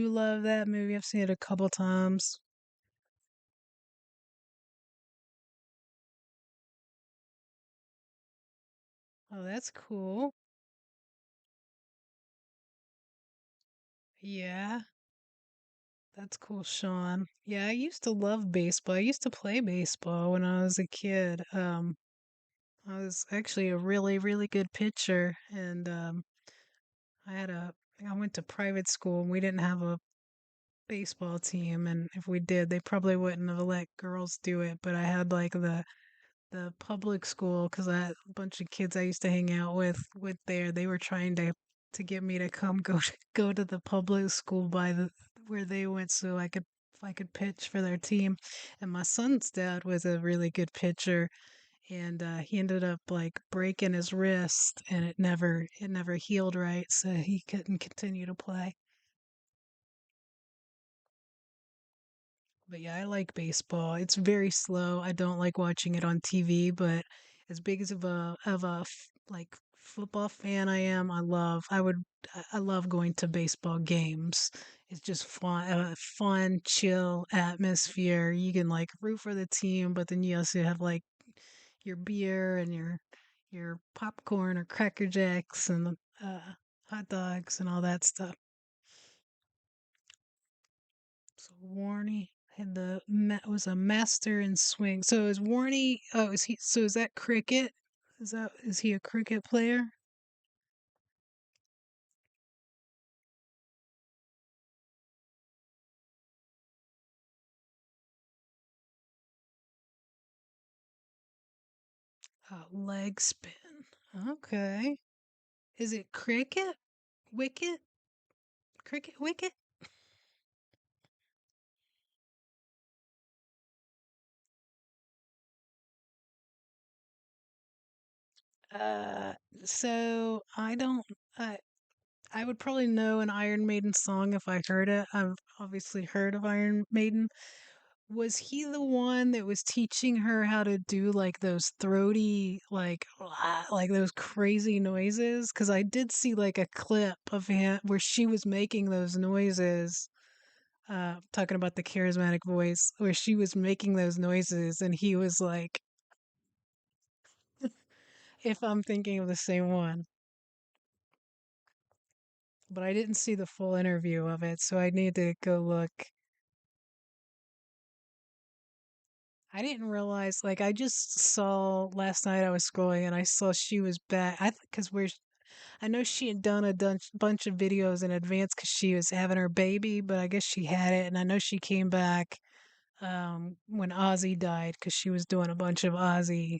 love that movie. I've seen it a couple times. Oh, that's cool. Yeah. That's cool, Sean. Yeah, I used to love baseball. I used to play baseball when I was a kid. I was actually a really, really good pitcher, and I had a. I went to private school, and we didn't have a baseball team, and if we did, they probably wouldn't have let girls do it. But I had like the public school because I had a bunch of kids I used to hang out with there. They were trying to get me to come go to the public school by the where they went so I could pitch for their team. And my son's dad was a really good pitcher, and he ended up like breaking his wrist, and it never healed right, so he couldn't continue to play. But yeah, I like baseball. It's very slow. I don't like watching it on TV, but as big as like football fan I am, I love going to baseball games. It's just fun, fun, chill atmosphere. You can like root for the team, but then you also have like your beer and your popcorn or Cracker Jacks and uh, hot dogs and all that stuff. So Warney had was a master in swing. So is Warney? Oh, is he? So is that cricket? Is he a cricket player? Leg spin. Okay. Is it cricket? Wicket? Cricket? Wicket? Uh, so I don't. I I would probably know an Iron Maiden song if I heard it. I've obviously heard of Iron Maiden, Was he the one that was teaching her how to do like those throaty, like those crazy noises? Because I did see like a clip of him where she was making those noises, talking about the charismatic voice, where she was making those noises, and he was like, if I'm thinking of the same one. But I didn't see the full interview of it, so I need to go look. I didn't realize, like, I just saw last night I was scrolling and I saw she was back. Because I know she had done a bunch of videos in advance because she was having her baby, but I guess she had it. And I know she came back when Ozzy died because she was doing a bunch of Ozzy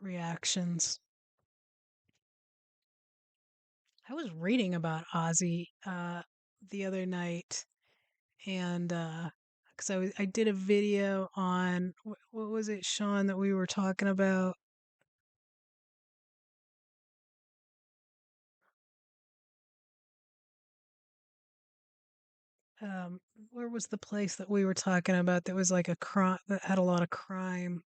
reactions. I was reading about Ozzy the other night, and because I did a video on what was it, Sean, that we were talking about? Um, where was the place that we were talking about that was like a crime that had a lot of crime?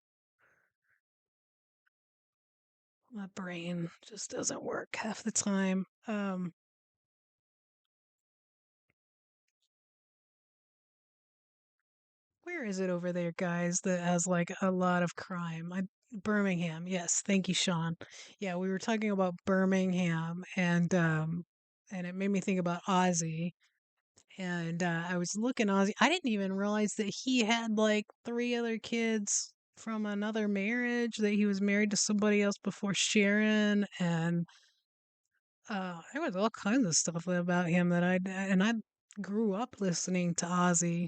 My brain just doesn't work half the time. Where is it over there, guys, that has like a lot of crime? Birmingham. Yes, thank you, Sean. Yeah, we were talking about Birmingham, and it made me think about Ozzy. And I was looking Ozzy. I didn't even realize that he had like three other kids from another marriage. That he was married to somebody else before Sharon, and there was all kinds of stuff about him that I grew up listening to Ozzy.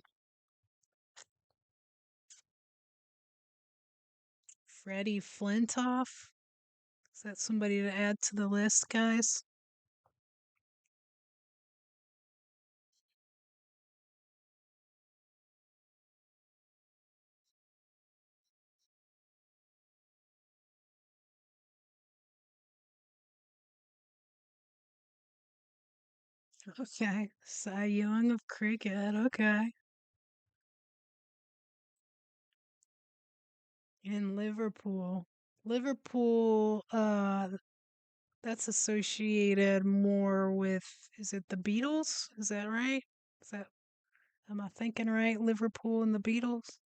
Freddie Flintoff. Is that somebody to add to the list, guys? Okay. Cy Young of cricket. Okay. In Liverpool. Liverpool, that's associated more with, is it the Beatles? Is that right? Is that, am I thinking right? Liverpool and the Beatles?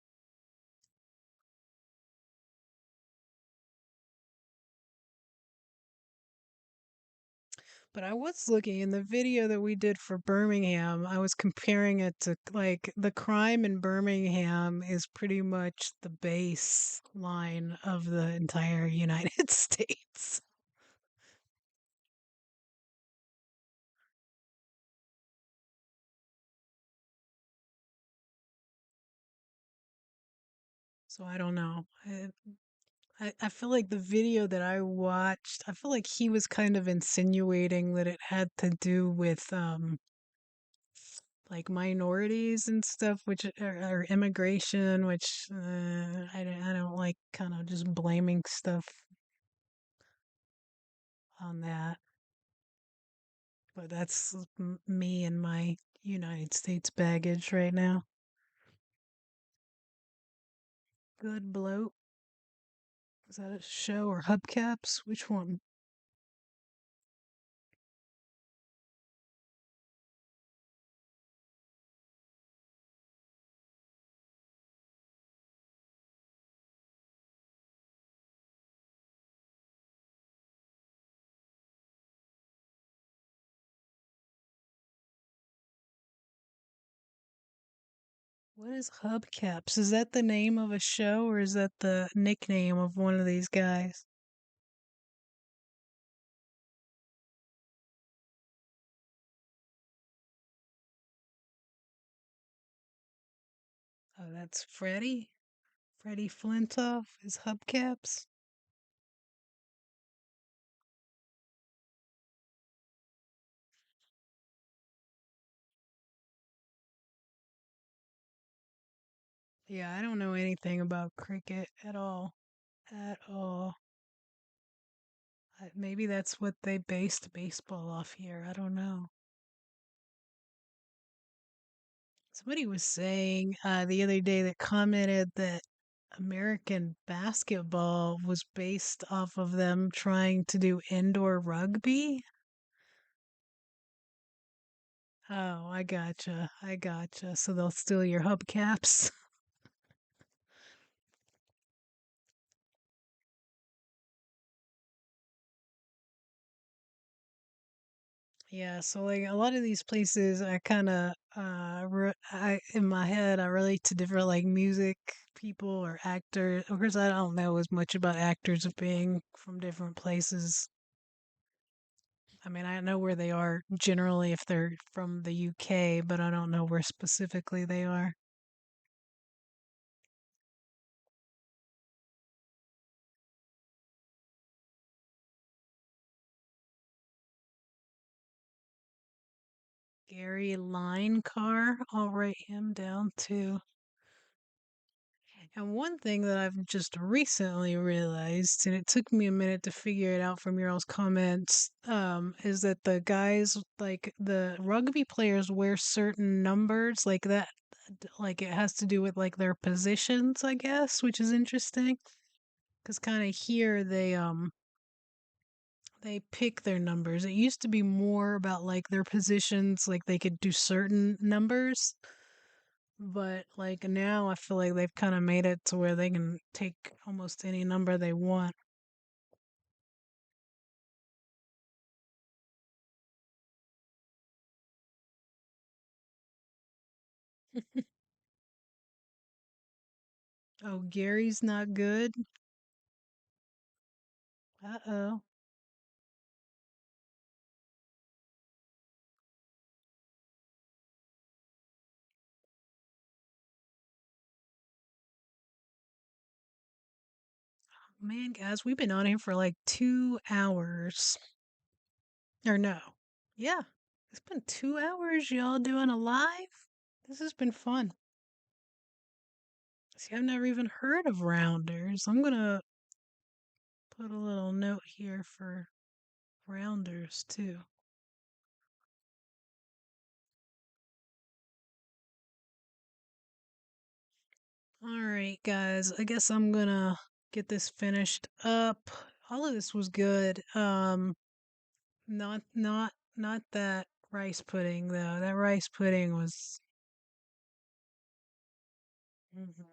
But I was looking in the video that we did for Birmingham, I was comparing it to like the crime in Birmingham is pretty much the baseline of the entire United States. So I don't know. I feel like the video that I watched, I feel like he was kind of insinuating that it had to do with like minorities and stuff, which or immigration, which I don't like kind of just blaming stuff on that. But that's me and my United States baggage right now. Good bloat. Is that a show or hubcaps? Which one? What is hubcaps? Is that the name of a show or is that the nickname of one of these guys? Oh, that's Freddie? Freddie Flintoff is hubcaps? Yeah, I don't know anything about cricket at all. At all. Maybe that's what they based baseball off here. I don't know. Somebody was saying the other day that commented that American basketball was based off of them trying to do indoor rugby. Oh, I gotcha. I gotcha. So they'll steal your hubcaps. Yeah, so like a lot of these places, I kind of, I in my head, I relate to different like music people or actors. Of course, I don't know as much about actors being from different places. I mean, I know where they are generally if they're from the UK, but I don't know where specifically they are. Gary Linecar, I'll write him down too. And one thing that I've just recently realized, and it took me a minute to figure it out from your all's comments, is that the guys, like the rugby players, wear certain numbers, like that, like it has to do with like their positions, I guess, which is interesting. Because kind of here they pick their numbers. It used to be more about like their positions, like they could do certain numbers, but like now I feel like they've kind of made it to where they can take almost any number they want. Oh, Gary's not good. Uh-oh. Man, guys, we've been on here for like 2 hours. Or no. Yeah. It's been 2 hours, y'all doing a live? This has been fun. See, I've never even heard of rounders. I'm gonna put a little note here for rounders too. All right, guys. I guess I'm gonna get this finished up. All of this was good. Not that rice pudding though. That rice pudding was. Mhm.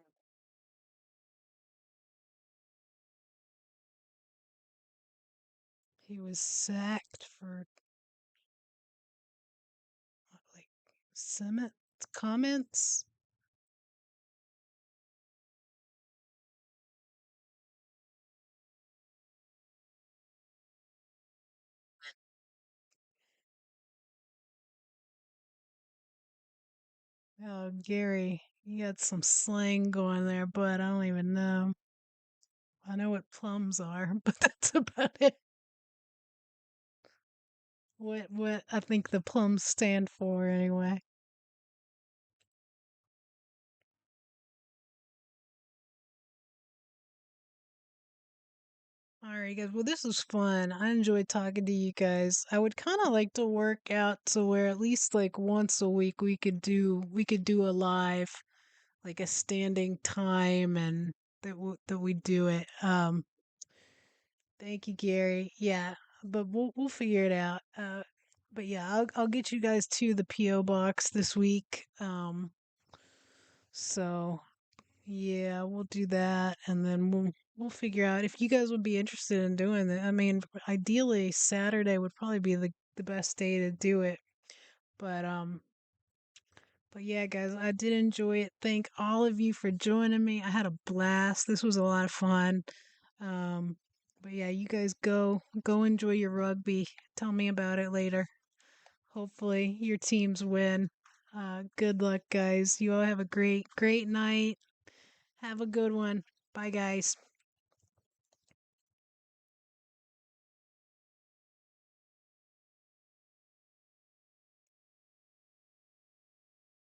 He was sacked for like cement comments. Oh, Gary, you got some slang going there, but I don't even know. I know what plums are, but that's about it. What I think the plums stand for anyway. All right, guys. Well, this was fun. I enjoyed talking to you guys. I would kind of like to work out to where at least like once a week we could do a live, like a standing time, and that we do it. Thank you, Gary. Yeah, but we'll figure it out. But yeah, I'll get you guys to the PO box this week. So yeah, we'll do that, and then we'll figure out if you guys would be interested in doing it. I mean, ideally Saturday would probably be the best day to do it. But but yeah, guys, I did enjoy it. Thank all of you for joining me. I had a blast. This was a lot of fun. Um, but yeah, you guys go enjoy your rugby. Tell me about it later. Hopefully your teams win. Good luck, guys. You all have a great night. Have a good one. Bye, guys.